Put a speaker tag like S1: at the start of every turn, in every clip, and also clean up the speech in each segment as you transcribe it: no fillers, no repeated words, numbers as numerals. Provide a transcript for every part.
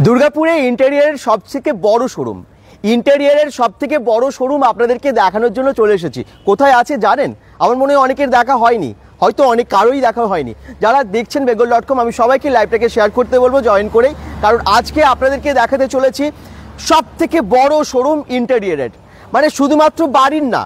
S1: দুর্গাপুরে ইন্টেরিয়ারের সবথেকে বড় শোরুম, ইন্টেরিয়ারের সবথেকে বড় শোরুম আপনাদেরকে দেখানোর জন্য চলে এসেছি। কোথায় আছে জানেন? আমার মনে হয় অনেকের দেখা হয়নি, হয়তো অনেক কারোই দেখা হয়নি। যারা দেখছেন bengal.com, আমি সবাইকে লাইভটাকে শেয়ার করতে বলবো জয়েন করেই, কারণ আজকে আপনাদেরকে দেখাতে চলেছি সবথেকে বড় শোরুম ইন্টেরিয়ারের। মানে শুধুমাত্র বাড়ির না,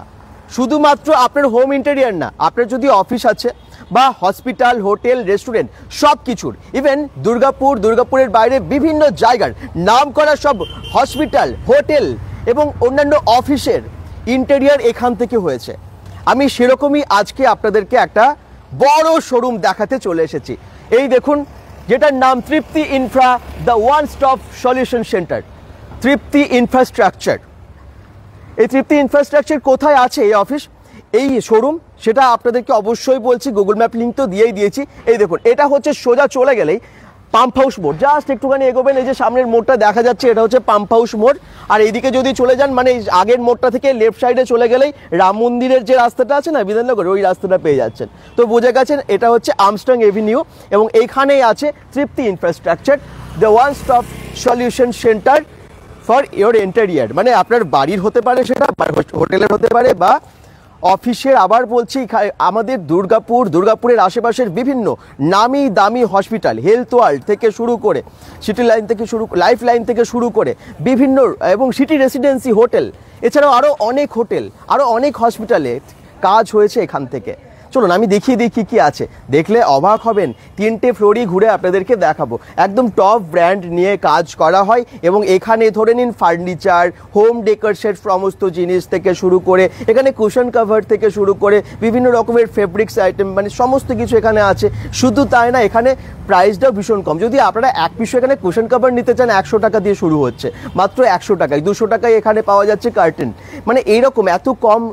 S1: শুধুমাত্র আপনার হোম ইন্টেরিয়ার না, আপনার যদি অফিস আছে বা হসপিটাল, হোটেল, রেস্টুরেন্ট, সব কিছুর, ইভেন দুর্গাপুরের বাইরে বিভিন্ন জায়গার নাম করা সব হসপিটাল, হোটেল এবং অন্যান্য অফিসের ইন্টেরিয়ার এখান থেকে হয়েছে। আমি সেরকমই আজকে আপনাদেরকে একটা বড় শোরুম দেখাতে চলে এসেছি। এই দেখুন, যেটার নাম Tripti infra, the one stop solution centre, Tripti infrastructure. এই তৃপ্তি ইনফ্রাস্ট্রাকচার কোথায় আছে এই অফিস, এই শোরুম, সেটা আপনাদেরকে অবশ্যই বলছি। গুগল ম্যাপ লিঙ্ক তো দিয়েই দিয়েছি। এই দেখুন, এটা হচ্ছে সোজা চলে গেলেই পাম্প হাউস মোড়, জাস্ট একটুখানি এগোবেন, এই যে সামনের মোড়টা দেখা যাচ্ছে, এটা হচ্ছে পাম্প হাউস মোড়। আর এইদিকে যদি চলে যান, মানে আগের মোড়টা থেকে লেফট সাইডে চলে গেলেই রাম মন্দিরের যে রাস্তাটা আছে না বিধাননগর, ওই রাস্তাটা পেয়ে যাচ্ছেন। তো বুঝে গেছেন এটা হচ্ছে আর্মস্ট্রং এভিনিউ, এবং এইখানেই আছে Tripti infrastructure, the one stop solution centre for your interior. মানে আপনার বাড়ির হতে পারে, সেটা হোটেলের হতে পারে বা অফিসের। আবার বলছি, আমাদের দুর্গাপুরের আশেপাশের বিভিন্ন নামি দামি হসপিটাল, হেলথ ওয়ার্ল্ড থেকে শুরু করে, সিটি লাইন থেকে লাইফ লাইন থেকে শুরু করে বিভিন্ন, এবং সিটি রেসিডেন্সি হোটেল, এছাড়াও আরও অনেক হোটেল, আরও অনেক হসপিটালে কাজ হয়েছে এখান থেকে। চলুন আমি দেখিয়ে দিই কী আছে, দেখলে অবাক হবেন। 3টে ফ্লোরই ঘুরে আপনাদেরকে দেখাবো। একদম টপ ব্র্যান্ড নিয়ে কাজ করা হয়, এবং এখানে ধরে নিন ফার্নিচার, হোম ডেকোরেশন সমস্ত জিনিস থেকে শুরু করে, এখানে কুশন কভার থেকে শুরু করে বিভিন্ন রকমের ফেব্রিক্স আইটেম, মানে সমস্ত কিছু এখানে আছে। শুধু তাই না, এখানে প্রাইসটাও ভীষণ কম। যদি আপনারা এক পিস এখানে কুশন কভার নিতে চান, 100 টাকা দিয়ে শুরু হচ্ছে, মাত্র 100 টাকায়। 200 টাকায় এখানে পাওয়া যাচ্ছে কার্টেন। মানে এইরকম এত কম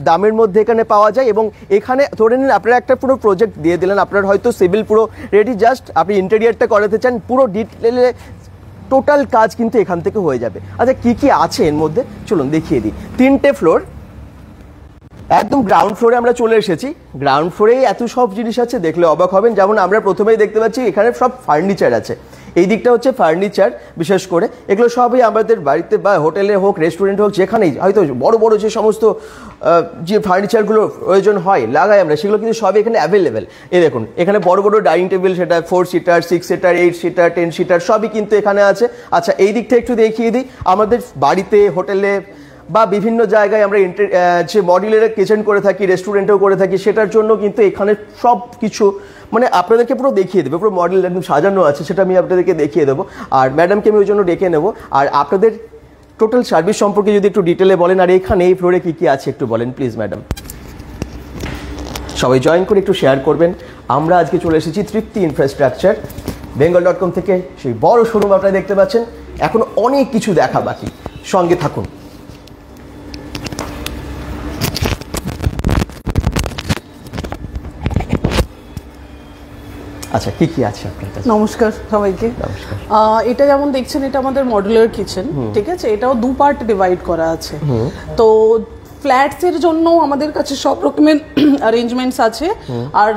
S1: দামের মধ্যে এখানে পাওয়া যায়। এবং এখানে ধরে নিন আপনারা একটা পুরো প্রজেক্ট দিয়ে দিলেন, আপনার হয়তো সিভিল পুরো রেডি, জাস্ট আপনি ইন্টেরিয়ারটা করাতে চান, পুরো ডিটেলে টোটাল কাজ কিন্তু এখান থেকে হয়ে যাবে। আচ্ছা, কি কি আছে এর মধ্যে চলুন দেখিয়ে দিই। 3টে ফ্লোর, একদম গ্রাউন্ড ফ্লোরে আমরা চলে এসেছি। গ্রাউন্ড ফ্লোরেই এত সব জিনিস আছে, দেখলে অবাক হবেন। যেমন আমরা প্রথমেই দেখতে পাচ্ছি এখানে সব ফার্নিচার আছে। এই দিকটা হচ্ছে ফার্নিচার, বিশেষ করে এগুলো সবই আমাদের বাড়িতে বা হোটেলে হোক, রেস্টুরেন্ট হোক, যেখানেই হয়তো বড় বড় যে সমস্ত যে ফার্নিচারগুলো প্রয়োজন হয়, লাগাই আমরা, সেগুলো কিন্তু সবই এখানে অ্যাভেলেবেল। এই দেখুন, এখানে বড় বড় ডাইনিং টেবিল, সেটা 4 সিটার, 6 সিটার, 8 সিটার, 10 সিটার, সবই কিন্তু এখানে আছে। আচ্ছা, এই দিকটা একটু দেখিয়ে দিই। আমাদের বাড়িতে, হোটেলে বা বিভিন্ন জায়গায় আমরা যে মডিউলার কিচেন করে থাকি, রেস্টুরেন্টেও করে থাকি, সেটার জন্য কিন্তু এখানে সব কিছু মানে আপনাদেরকে পুরো দেখিয়ে দেবে। পুরো মডেল একদম সাজানো আছে, সেটা আমি আপনাদেরকে দেখিয়ে দেবো। আর ম্যাডামকে আমি ওই জন্য ডেকে নেবো। আর আপনাদের টোটাল সার্ভিস সম্পর্কে যদি একটু ডিটেলে বলেন, আর এখানে এই ফ্লোরে কী কী আছে একটু বলেন প্লিজ ম্যাডাম। সবাই জয়েন করে একটু শেয়ার করবেন। আমরা আজকে চলে এসেছি তৃপ্তি ইনফ্রাস্ট্রাকচার, bengal.com থেকে সেই বড় শোরুম আপনারা দেখতে পাচ্ছেন। এখন অনেক কিছু দেখা বাকি, সঙ্গে থাকুন। আচ্ছা, কি কি আছে আপনার কাছে?
S2: নমস্কার সবাইকে।
S1: নমস্কার।
S2: এটা যেমন দেখছেন, এটা আমাদের মডুলার কিচেন, ঠিক আছে? এটাও 2 পার্ট ডিভাইড করা আছে। তো ফ্ল্যাটসের জন্য আমাদের কাছে সব রকমের অ্যারেঞ্জমেন্টস আছে। আর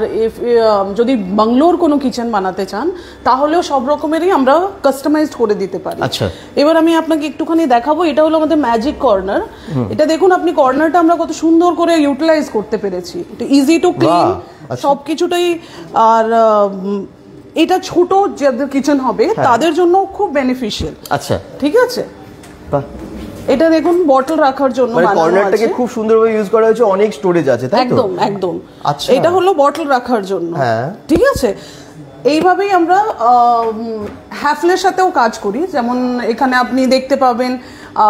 S2: যদি বাংলোর কোনো কিচেন বানাতে চান, তাহলেও সব রকমেরই আমরা কাস্টমাইজড করে দিতে পারি।
S1: আচ্ছা,
S2: এবার আমি আপনাকে একটুখানি দেখাবো। এটা হলো আমাদের ম্যাজিক কর্নার। এটা দেখুন, আপনি কর্নারটা আমরা কত সুন্দর করে ইউটিলাইজ করতে পেরেছি। এটা ইজি টু ক্লিন, সবকিছুটাই। আর এটা ছোট যাদের কিচেন হবে তাদের জন্য খুব বেনিফিশিয়াল।
S1: আচ্ছা,
S2: ঠিক আছে। এটা দেখুন, বটল রাখার জন্য
S1: মানে কর্নারটাকে খুব সুন্দরভাবে ইউজ করা হয়েছে, অনেক স্টোরেজ আছে, তাই তো?
S2: একদম একদম।
S1: আচ্ছা,
S2: এটা হলো বটল রাখার জন্য।
S1: হ্যাঁ,
S2: ঠিক আছে। এইভাবেই আমরা হ্যাফলের সাথেও কাজ করি। যেমন এখানে আপনি দেখতে পাবেন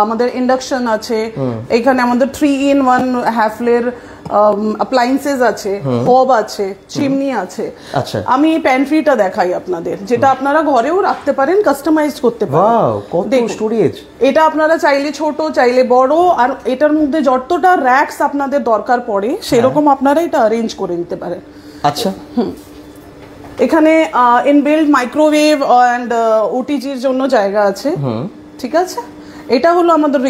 S2: আমাদের ইন্ডাকশন আছে, এখানে আমাদের 3-in-1 হ্যাফলের অ্যাপ্লায়েন্সেস আছে, হব আছে, চিমনি আছে।
S1: আচ্ছা,
S2: আমি এই প্যান্ট্রিটা দেখাই আপনাদের, যেটা আপনারা ঘরেও রাখতে পারেন, কাস্টমাইজ করতে পারেন।
S1: ওয়াও, কত স্টোরেজ!
S2: এটা আপনারা চাইলে ছোট, চাইলে বড়, আর এটার মধ্যে যতটা র‍্যাকস আপনাদের দরকার পড়ে সেরকম আপনারা এটা অ্যারেঞ্জ করে দিতে পারেন।
S1: আচ্ছা,
S2: এখানে ইনবিল্ড মাইক্রোওয়েভ অ্যান্ড ওটিজির জন্য জায়গা আছে। ঠিক আছে। এটা হলো আমাদের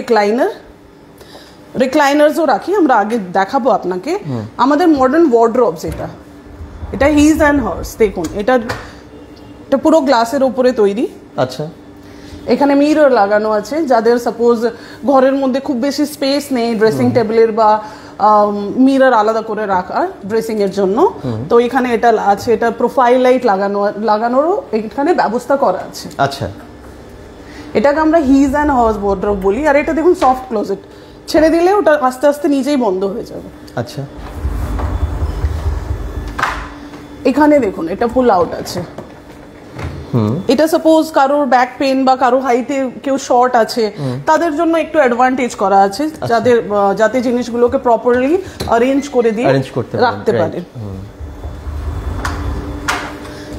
S2: রিক্লাইনার্সও রাখি আমরা, আগে দেখাবো আপনাকে। আমাদের মডার্ন ওয়ার্ডরোবস, এটা হিজ অ্যান্ড হার্স। দেখুন, এটা পুরো গ্লাসের উপরে তৈরি।
S1: আচ্ছা,
S2: এখানে মিরর লাগানো আছে, যাদের সাপোজ ঘরের মধ্যে খুব বেশি স্পেস নেই ড্রেসিং টেবিলের বা মিরর আলাদা করে রাখা ড্রেসিং এর জন্য, তো এখানে এটা আছে, এটা প্রোফাইল লাইট লাগানোরও এখানে ব্যবস্থা করা আছে।
S1: আচ্ছা,
S2: এটাকে আমরা হিজ অ্যান্ড হর্স ওয়ার্ড্রোব বলি। আর এটা দেখুন সফট ক্লোজেট, ছেড়ে দিলে ওটা আস্তে আস্তে নিজেই বন্ধ হয়ে যাবে।
S1: আচ্ছা,
S2: এখানে দেখুন এটা পুল আউট আছে। এটা সাপোজ কারোর ব্যাক পেন বা কারো হাইটে কেউ শর্ট আছে, তাদের জন্য একটু অ্যাডভান্টেজ করা আছে, যাতে জিনিসগুলোকে প্রপারলি অ্যারেঞ্জ করে দিয়ে রাখতে পারে।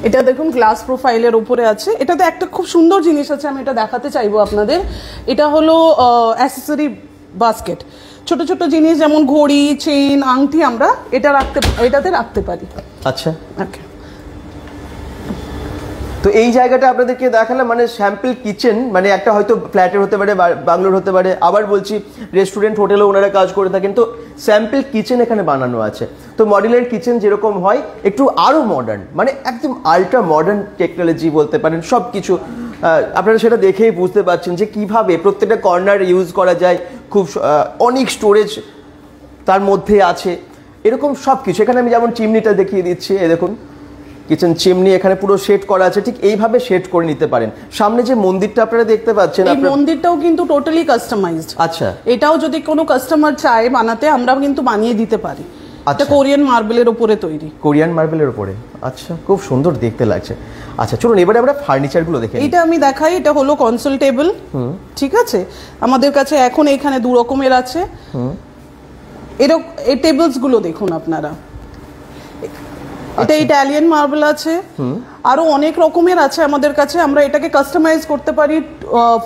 S2: এটা দেখুন গ্লাস প্রোফাইলের উপরে আছে। এটাতে একটা খুব সুন্দর জিনিস আছে, আমি এটা দেখাতে চাইবো আপনাদের। এটা হলো অ্যাক্সেসরি বাস্কেট, ছোট ছোট জিনিস যেমন ঘড়ি, চেইন, আংটি আমরা এটাতে রাখতে পারি।
S1: আচ্ছা,
S2: ওকে।
S1: তো এই জায়গাটা আপনাদেরকে দেখালাম, মানে স্যাম্পল কিচেন, মানে একটা হয়তো ফ্ল্যাটের হতে পারে, বাংলোর হতে পারে, আবার বলছি রেস্টুরেন্ট হোটেলেও ওনারা কাজ করে থাকেন, তো স্যাম্পল কিচেন এখানে বানানো আছে। তো মডেলের কিচেন যেরকম হয় একটু আরও মডার্ন, মানে একদম আল্ট্রা মডার্ন টেকনোলজি বলতে পারেন, সব কিছু আপনারা সেটা দেখেই বুঝতে পারছেন যে কিভাবে প্রত্যেকটা কর্নার ইউজ করা যায়, খুব অনেক স্টোরেজ তার মধ্যে আছে, এরকম সব কিছু। এখানে আমি যেমন চিমনিটা দেখিয়ে দিচ্ছি, এই দেখুন কিচেন চিমনি এখানে পুরো সেট করা আছে, ঠিক এইভাবে সেট করে নিতে পারেন। সামনে যে মন্দিরটা আপনারা দেখতে পাচ্ছেন,
S2: এই মন্দিরটাও কিন্তু টোটালি কাস্টমাইজড।
S1: আচ্ছা,
S2: এটাও যদি কোনো কাস্টমার চায় বানাতে, আমরা কিন্তু বানিয়ে দিতে পারি। এটা কোরিয়ান মার্বেলের উপরে তৈরি। কোরিয়ান মার্বেলের উপরে,
S1: আচ্ছা, খুব সুন্দর দেখতে লাগছে। আচ্ছা, চলুন এবারে আমরা ফার্নিচারগুলো দেখে।
S2: এটা আমি দেখাই, এটা হলো কনসোল টেবিল, ঠিক আছে। আমাদের কাছে এখন এখানে দু রকমের আছে। এই টেবিলস গুলো দেখুন আপনারা, এটা ইটালিয়ান মার্বেল আছে, আরো অনেক রকমের আছে আমাদের কাছে। আমরা এটাকে কাস্টমাইজ করতে পারি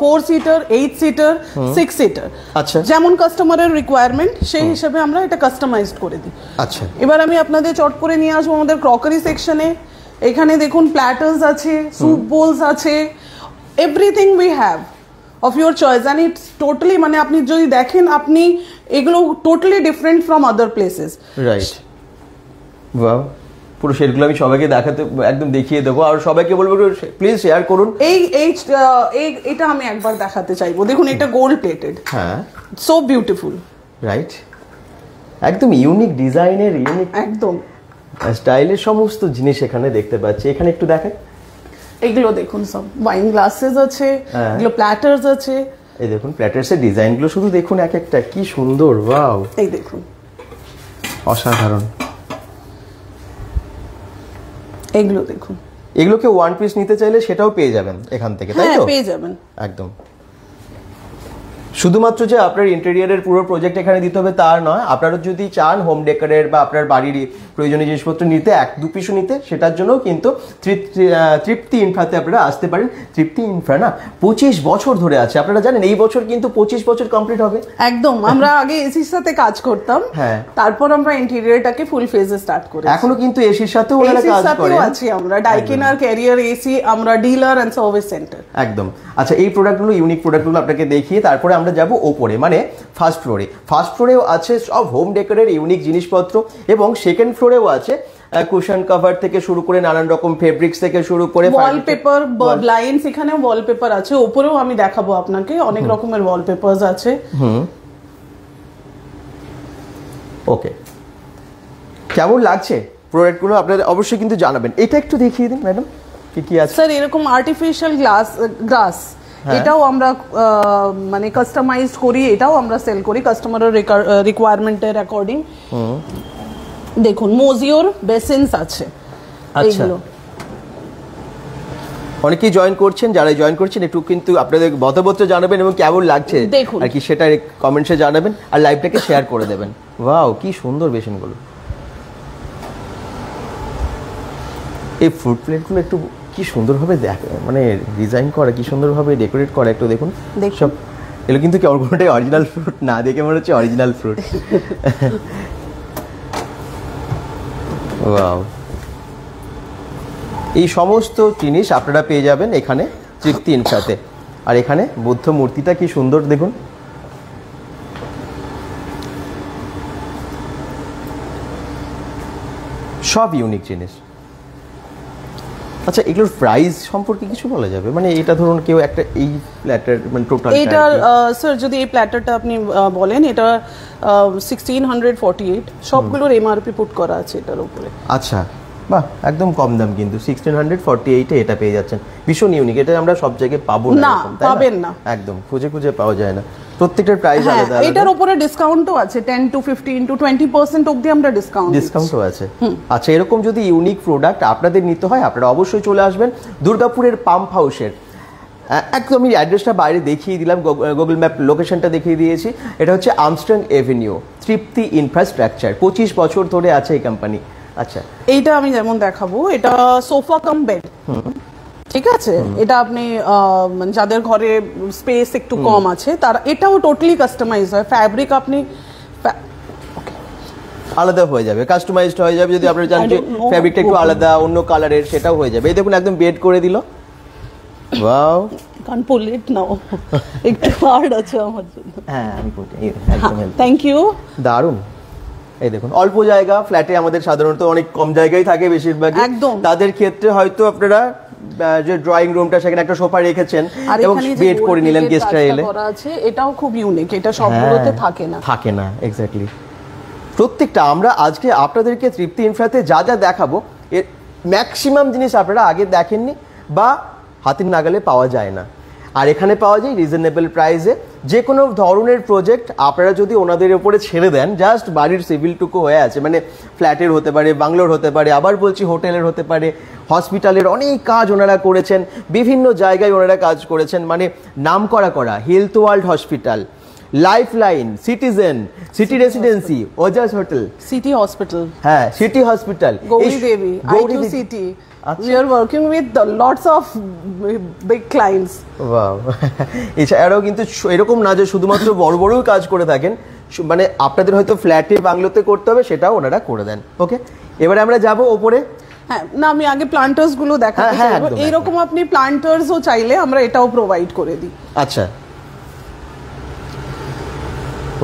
S2: 4 সিটার, 8 সিটার, 6 সিটার,
S1: আচ্ছা,
S2: যেমন কাস্টমারের রিকোয়ারমেন্ট সেই হিসেবে আমরা এটা কাস্টমাইজড করে দিই।
S1: আচ্ছা,
S2: এবার আমি আপনাদের চট করে নিয়ে আসবো আমাদের ক্রকারি সেকশনে। এখানে দেখুন প্ল্যাটার্স আছে, স্যুপ বোলস আছে, everything we have of your choice. And it's totally, মানে আপনি যদি দেখেন, আপনি এগুলো totally different from other places.
S1: Right, wow, পুরো সেটগুলো আমি সবাইকে দেখাতে একদম দেখিয়ে দেবো, আর সবাইকে বলবো প্লিজ শেয়ার করুন।
S2: এটা আমি একবার দেখাতে চাইবো। দেখুন এটা গোল্ড প্লেটেড,
S1: হ্যাঁ,
S2: সো বিউটিফুল,
S1: রাইট, একদম ইউনিক ডিজাইনের, ইউনিক
S2: একদম
S1: স্টাইলের সমস্ত জিনিস এখানে দেখতে পাচ্ছি। এখানে একটু দেখাই,
S2: এগুলো দেখুন সব ওয়াইন গ্লাসেস আছে, এগুলো প্ল্যাটার্স আছে।
S1: এই দেখুন প্ল্যাটার্সের ডিজাইনগুলো শুধু দেখুন, এক একটা কি সুন্দর, ওয়াও,
S2: এই দেখুন
S1: অসাধারণ।
S2: এগুলো দেখুন,
S1: এগুলোকে ওয়ান পিস নিতে চাইলে সেটাও পেয়ে যাবেন এখান থেকে, তাই তো?
S2: পেয়ে যাবেন
S1: একদম। শুধুমাত্র যে আপনার ইন্টেরিয়ারের পুরো প্রজেক্ট এখানে দিতে হবে তা নয়, আপনারা যদি চান হোম ডেকোরের বা আপনার বাড়ির প্রয়োজনীয় জিনিসপত্র নিতে, 1-2 পিসও নিতে, সেটার জন্য কিন্তু তৃপ্তি ইনফ্রাতে আপনারা আসতে পারেন। তৃপ্তি ইনফ্রা না 25 বছর ধরে আছে, আপনারা জানেন এই বছর কিন্তু 25 বছর কমপ্লিট হবে।
S2: একদম, আমরা আগে এসির সাথে কাজ করতাম,
S1: হ্যাঁ,
S2: তারপর আমরা ইন্টেরিয়রটাকে ফুল ফেজে স্টার্ট করি।
S1: এখনো কিন্তু এসির সাথেও ওনারা কাজ করে
S2: আছি আমরা। ডাইকিনার ক্যারিয়ার এসি, আমরা ডিলার এন্ড সার্ভিস সেন্টার।
S1: একদম। আচ্ছা, এই প্রোডাক্টগুলো, ইউনিক প্রোডাক্টগুলো আপনাকে দেখিয়ে তারপরে আমরা যাব ওপরে, মানে ফার্স্ট ফ্লোরে। ফার্স্ট ফ্লোরেও আছে সব হোম ডেকোরের ইউনিক জিনিসপত্র, এবং সেকেন্ড ফ্লোরেও আছে কুশন কভার থেকে শুরু করে নানান রকম ফেব্রিক্স থেকে শুরু করে
S2: ওয়ালপেপার, ব্লাইন্ডস, এখানেও ওয়ালপেপার আছে। উপরেও আমি দেখাবো আপনাকে, অনেক রকমের ওয়ালপেপারস আছে।
S1: ওকে, কেমন লাগছে প্রোডাক্টগুলো আপনাদের অবশ্যই কিন্তু জানাবেন। এটা একটু দেখিয়ে দিন ম্যাডাম, কি কি আছে।
S2: স্যার, এরকম আর্টিফিশিয়াল গ্লাস, এটাও আমরা মানে কাস্টমাইজড করি, এটাও আমরা সেল করি কাস্টমারের রিকোয়ারমেন্টের অ্যাকর্ডিং। দেখুন মোজিওর বেসিনস আছে।
S1: আচ্ছা, অনেকেই জয়েন করছেন, যারা জয়েন করছেন একটু কিন্তু আপনাদের মতামত জানাবেন এবং কেমন লাগছে আর কি সেটা কমেন্টসে জানাবেন, আর লাইভটাকে শেয়ার করে দেবেন। ওয়াও, কি সুন্দর বেসিনগুলো। এই ফ্রুট প্লেটগুলো একটু কি সুন্দরভাবে মানে ডিজাইন করা, কি সুন্দরভাবে ডেকোরেট করা, একটু দেখুন সব। এগুলো কিন্তু কেমন কোনোটাই অরিজিনাল ফ্রুট না, দেখে মনে হচ্ছে অরিজিনাল ফ্রুট। ওয়াও, এই সমস্ত জিনিস আপনারা পেয়ে যাবেন এখানে তৃপ্তি ইনফ্রাতে। আর এখানে বুদ্ধ মূর্তিটা কি সুন্দর দেখুন। সব ইউনিক জিনিস। আচ্ছা, এগুলোর প্রাইস সম্পর্কে কিছু বলা যাবে? মানে এটা ধরুন কেউ একটা এই প্ল্যাটার মানে টোটাল
S2: এইটার স্যার যদি এই প্ল্যাটারটা আপনি বলেন, এটা 1648 সবগুলোর এমআরপি পুট করা আছে এটার উপরে।
S1: আচ্ছা, বাহ, একদম কম দাম কিন্তু 1648 এটা পেয়ে যাচ্ছেন। ভীষণ ইউনিক, এটা আমরা সব জায়গায় পাবো না,
S2: না পাবেন না,
S1: একদম খুঁজে খুঁজে পাওয়া যায় না। প্রত্যেকটার প্রাইস আলাদা।
S2: এটার উপরে ডিসকাউন্টও আছে, 10 to 15 to 20% অবধি আমরা
S1: ডিসকাউন্টও আছে। আচ্ছা, এরকম যদি ইউনিক প্রোডাক্ট আপনাদের নিতে হয় আপনারা অবশ্যই চলে আসবেন দুর্গাপুরের পাম্প হাউসের। একদম আমি অ্যাড্রেসটা বাইরে দেখিয়ে দিলাম, গুগল ম্যাপ লোকেশনটা দেখিয়ে দিয়েছি। এটা হচ্ছে আর্মস্ট্রং এভিনিউ, তৃপ্তি ইনফ্রাস্ট্রাকচার। 25 বছর ধরে আছে এই কোম্পানি। আচ্ছা,
S2: এইটা আমি যেমন দেখাবো, এটা সোফা কাম বেড, ঠিক আছে? এটা আপনি যাদের ঘরে স্পেস একটু কম আছে তারা, এটাও টোটালি কাস্টমাইজ হয়। ফ্যাব্রিক আপনি
S1: আলাদা হয়ে যাবে, কাস্টমাইজড হয়ে যাবে। যদি আপনি চান যে ফ্যাব্রিকটা একটু আলাদা অন্য কালারের, সেটাও হয়ে যাবে। এই দেখুন একদম বেড করে দিল। ওয়াও,
S2: কান পুল ইট নাও, একটু হার্ড আছে আমার জন্য।
S1: হ্যাঁ আমি করতে একদম।
S2: Thank you.
S1: দারুণ। এই দেখুন অল্প জায়গা, ফ্ল্যাটে আমাদের সাধারণত অনেক কম জায়গায় থাকে বেশিরভাগ।
S2: একদম।
S1: তাদের ক্ষেত্রে হয়তো আপনারা যে ড্রয়িং রুমটা সেখানে একটা সোফা রেখেছেন এবং বেড করে নিলেন গেস্টরা এলে।
S2: এটাও খুব ইউনিক, এটা সবগুলোতে থাকে না।
S1: এক্স্যাক্টলি। প্রত্যেকটা আমরা আজকে আপনাদেরকে তৃপ্তি ইনফ্রাতে যা যা দেখাবো এর ম্যাক্সিমাম জিনিস আপনারা আগে দেখেননি বা হাতের নাগালে পাওয়া যায় না। আর এখানে পাওয়া যায় রিজনেবল প্রাইসে। যে কোনো ধরনের প্রজেক্ট আপনারা যদি ওনাদের উপরে ছেড়ে দেন, জাস্ট বাড়ির সিভিলটুকু হয়ে আছে, মানে ফ্ল্যাটের হতে পারে, বাংলোর হতে পারে, আবার বলছি হোটেলের হতে পারে, হসপিটালের অনেক কাজ ওনারা করেছেন, বিভিন্ন জায়গায় ওনারা কাজ করেছেন। মানে নাম করা health world hospital, life line, citizen, city residency, Ojas hotel,
S2: city hospital,
S1: হ্যাঁ city hospital,
S2: Gauri Devi, I2 City. We are working with lots of big clients.
S1: Wow. এছাড়াও কিন্তু এরকম না যে শুধুমাত্র বড় বড় কাজ করে থাকেন, মানে আপনাদের হয়তো ফ্ল্যাটে বাংলোতে করতে হবে, সেটাও ওনারা করে দেন। ওকে, এবারে আমরা যাব ওপরে।
S2: হ্যাঁ, না আমি আগে প্লান্টার্স গুলো দেখাতে চাইবো। এইরকম আপনি প্লান্টার্সও চাইলে আমরা এটাও প্রোভাইড করে দিই।
S1: আচ্ছা,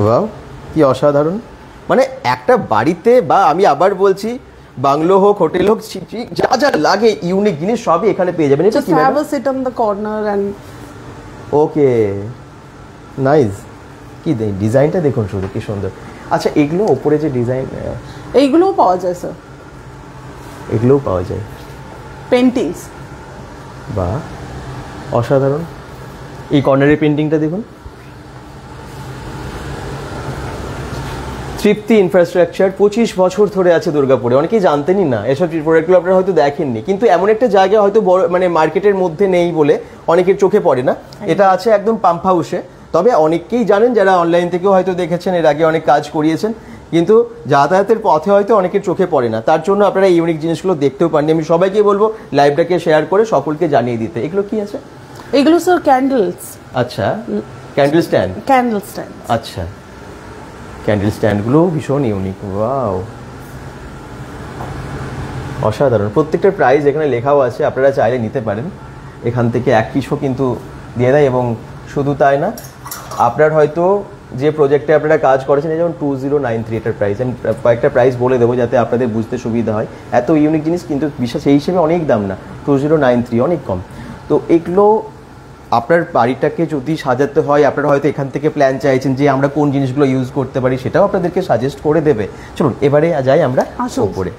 S1: ওয়াও, কি অসাধারণ। মানে একটা বাড়িতে, বা আমি আবার বলছি বাংলো হোক, হোটেল হোক, যা যা লাগে ইউনিক জিনিস সবই এখানে পেয়ে যাবেন। এটা কি
S2: have a sit on the corner and
S1: okay, nice. কি ডিজাইনটা দেখুন শুধু, কি সুন্দর। আচ্ছা, এগুলো ওপরে যে ডিজাইন,
S2: এইগুলোও পাওয়া যায় স্যার?
S1: এগুলোও পাওয়া যায়,
S2: পেন্টিংস।
S1: বাহ, অসাধারণ। এই কর্নারের পেন্টিংটা দেখুন। তৃপ্তি ইনফ্রাস্ট্রাকচার 25 বছর ধরে আছে দুর্গাপুরে। অনেকেই জানতেনই না, এসব প্রোডাক্টগুলো আপনারা হয়তো দেখেননি, কিন্তু এমন একটা জায়গা হয়তো বড় মানে মার্কেটের মধ্যে নেই বলে অনেকের চোখে পড়ে না। এটা আছে একদম পাম্প হাউসে। তবে অনেকেই জানেন যারা অনলাইন থেকেও হয়তো দেখেছেন, এর আগে অনেক কাজ করিয়েছেন, কিন্তু যাতায়াতের পথে হয়তো অনেকের চোখে পড়ে না। তার জন্য আপনারা ইউনিক জিনিসগুলো দেখতেও পারেন। আমি সবাইকে বলবো লাইভটাকে শেয়ার করে সকলকে জানিয়ে দিতে। এগুলো কি আছে?
S2: এগুলো স্যার ক্যান্ডেলস।
S1: আচ্ছা, ক্যান্ডেল স্ট্যান্ড।
S2: ক্যান্ডেল স্ট্যান্ড,
S1: আচ্ছা, ক্যান্ডেল স্ট্যান্ডগুলো ভীষণ ইউনিক। ওয়াও, অসাধারণ। প্রত্যেকটার প্রাইস এখানে লেখাও আছে, আপনারা চাইলে নিতে পারেন। এখান থেকে এক কিছু কিন্তু দিয়ে দেয়। এবং শুধু তাই না, আপনার হয়তো যে প্রজেক্টে আপনারা কাজ করেছেন, যেমন 2093 এটার প্রাইস। আমি কয়েকটা প্রাইস বলে দেবো যাতে আপনাদের বুঝতে সুবিধা হয়। এত ইউনিক জিনিস কিন্তু বিশেষ সেই হিসেবে অনেক দাম না, 2093 অনেক কম। তো এগুলো আপনার বাড়িটাকে যদি সাজাতে হয়, আপনারা হয়তো এখান থেকে প্ল্যান চাইছেন যে আমরা কোন জিনিসগুলো ইউজ করতে পারি, সেটাও আপনাদেরকে সাজেস্ট করে দেবে। চলুন এবারে যাই আমরা উপরে।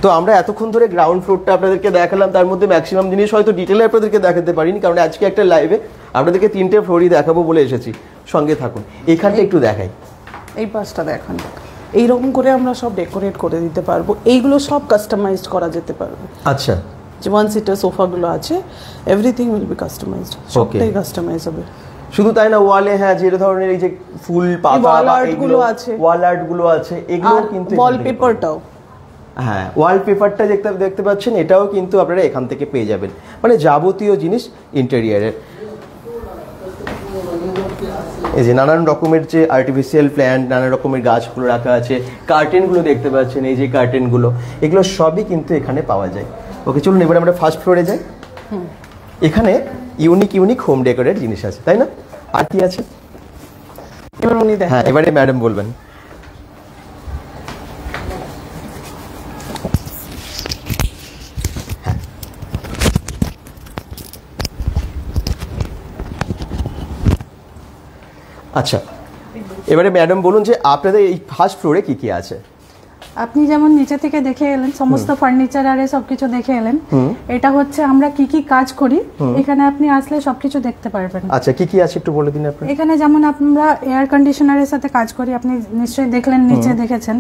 S1: তো আমরা এতক্ষণ ধরে গ্রাউন্ড ফ্লোরটা আপনাদেরকে দেখালাম, তার মধ্যে ম্যাক্সিমাম জিনিস হয়তো ডিটেলে আপনাদেরকে দেখাতে পারিনি, কারণ আজকে একটা লাইভে আপনাদেরকে 3টে ফ্লোরই দেখাবো বলে এসেছি। সঙ্গে থাকুন। এখানটা একটু দেখাই,
S2: এই পাশটা দেখান। এইরকম করে আমরা সব ডেকোরেট করে দিতে পারবো, এইগুলো সব কাস্টমাইজড করা যেতে পারবে।
S1: আচ্ছা,
S2: যে 1 সিটার সোফাগুলো আছে, এভরিথিং উইল বি কাস্টমাইজড, সবটাই কাস্টমাইজ হবে।
S1: শুধু তাই না, ওয়ালে হ্যাঁ যে ধরনের এই যে ফুল পাতা বা এগুলো আছে, ওয়াল আর্ট গুলো আছে, এগুলো কিন্তু
S2: ওয়ালপেপারটাও,
S1: হ্যাঁ ওয়ালপেপারটা দেখতে পাচ্ছেন, এটাও কিন্তু আপনারা এখান থেকে পেয়ে যাবেন। মানে যাবতীয় জিনিস ইন্টেরিয়ারের। এই যে নানান রকমের যে আর্টিফিশিয়াল প্ল্যান্ট, নানা রকমের গাছগুলো রাখা আছে, কার্টেনগুলো দেখতে পাচ্ছেন, এই যে কার্টেনগুলো, এগুলো সবই কিন্তু এখানে পাওয়া যায়। ওকে, চলুন এবার আমরা ফার্স্ট ফ্লোরে যাই। এখানে ইউনিক হোম ডেকোরেট জিনিস আছে, তাই না? আর কি আছে
S2: এবার উনি দেখেন।
S1: হ্যাঁ, এবারে ম্যাডাম বলবেন। আচ্ছা, এবারে ম্যাডাম বলুন যে আপনাদের এই ফার্স্ট ফ্লোরে কি কি আছে?
S3: আপনি যেমন নিচে থেকে দেখে এলেন সমস্ত ফার্নিচার আর সবকিছু দেখে এলেন, এটা হচ্ছে আমরা কি কি কাজ করি, এখানে আপনি আসলে সবকিছু দেখতে পারবেন।
S1: আচ্ছা, কি কি আছে একটু বলে দিন আপনি।
S3: এখানে যেমন আমরা এয়ার কন্ডিশনারের সাথে কাজ করি, আপনি নিশ্চয়ই দেখলেন, নিচে দেখেছেন।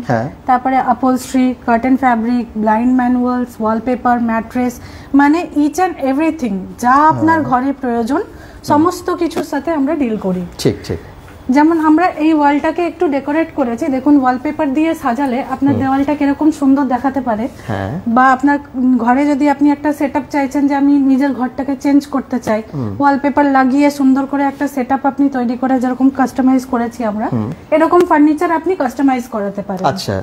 S3: তারপরে upholstery, curtain fabric, blind manuals, wallpaper, mattress, মানে ইচ অ্যান্ড এভরিথিং যা আপনার ঘরে প্রয়োজন সমস্ত কিছুর সাথে আমরা ডিল করি।
S1: ঠিক ঠিক।
S3: যেমন আমরা এই ওয়ালটাকে একটু ডেকোরেট করেছি, দেখুন ওয়ালপেপার দিয়ে সাজালে আপনার দেওয়ালটা কিরকম সুন্দর দেখাতে পারে। বা আপনার ঘরে যদি আপনি একটা সেটআপ চাইছেন যে আমি নিজের ঘরটাকে চেঞ্জ করতে চাই, ওয়ালপেপার লাগিয়ে সুন্দর করে একটা সেটআপ আপনি তৈরি করে যেরকম কাস্টমাইজ করেছি আমরা, এরকম ফার্নিচার আপনি কাস্টমাইজ করাতে পারেন।
S1: আচ্ছা,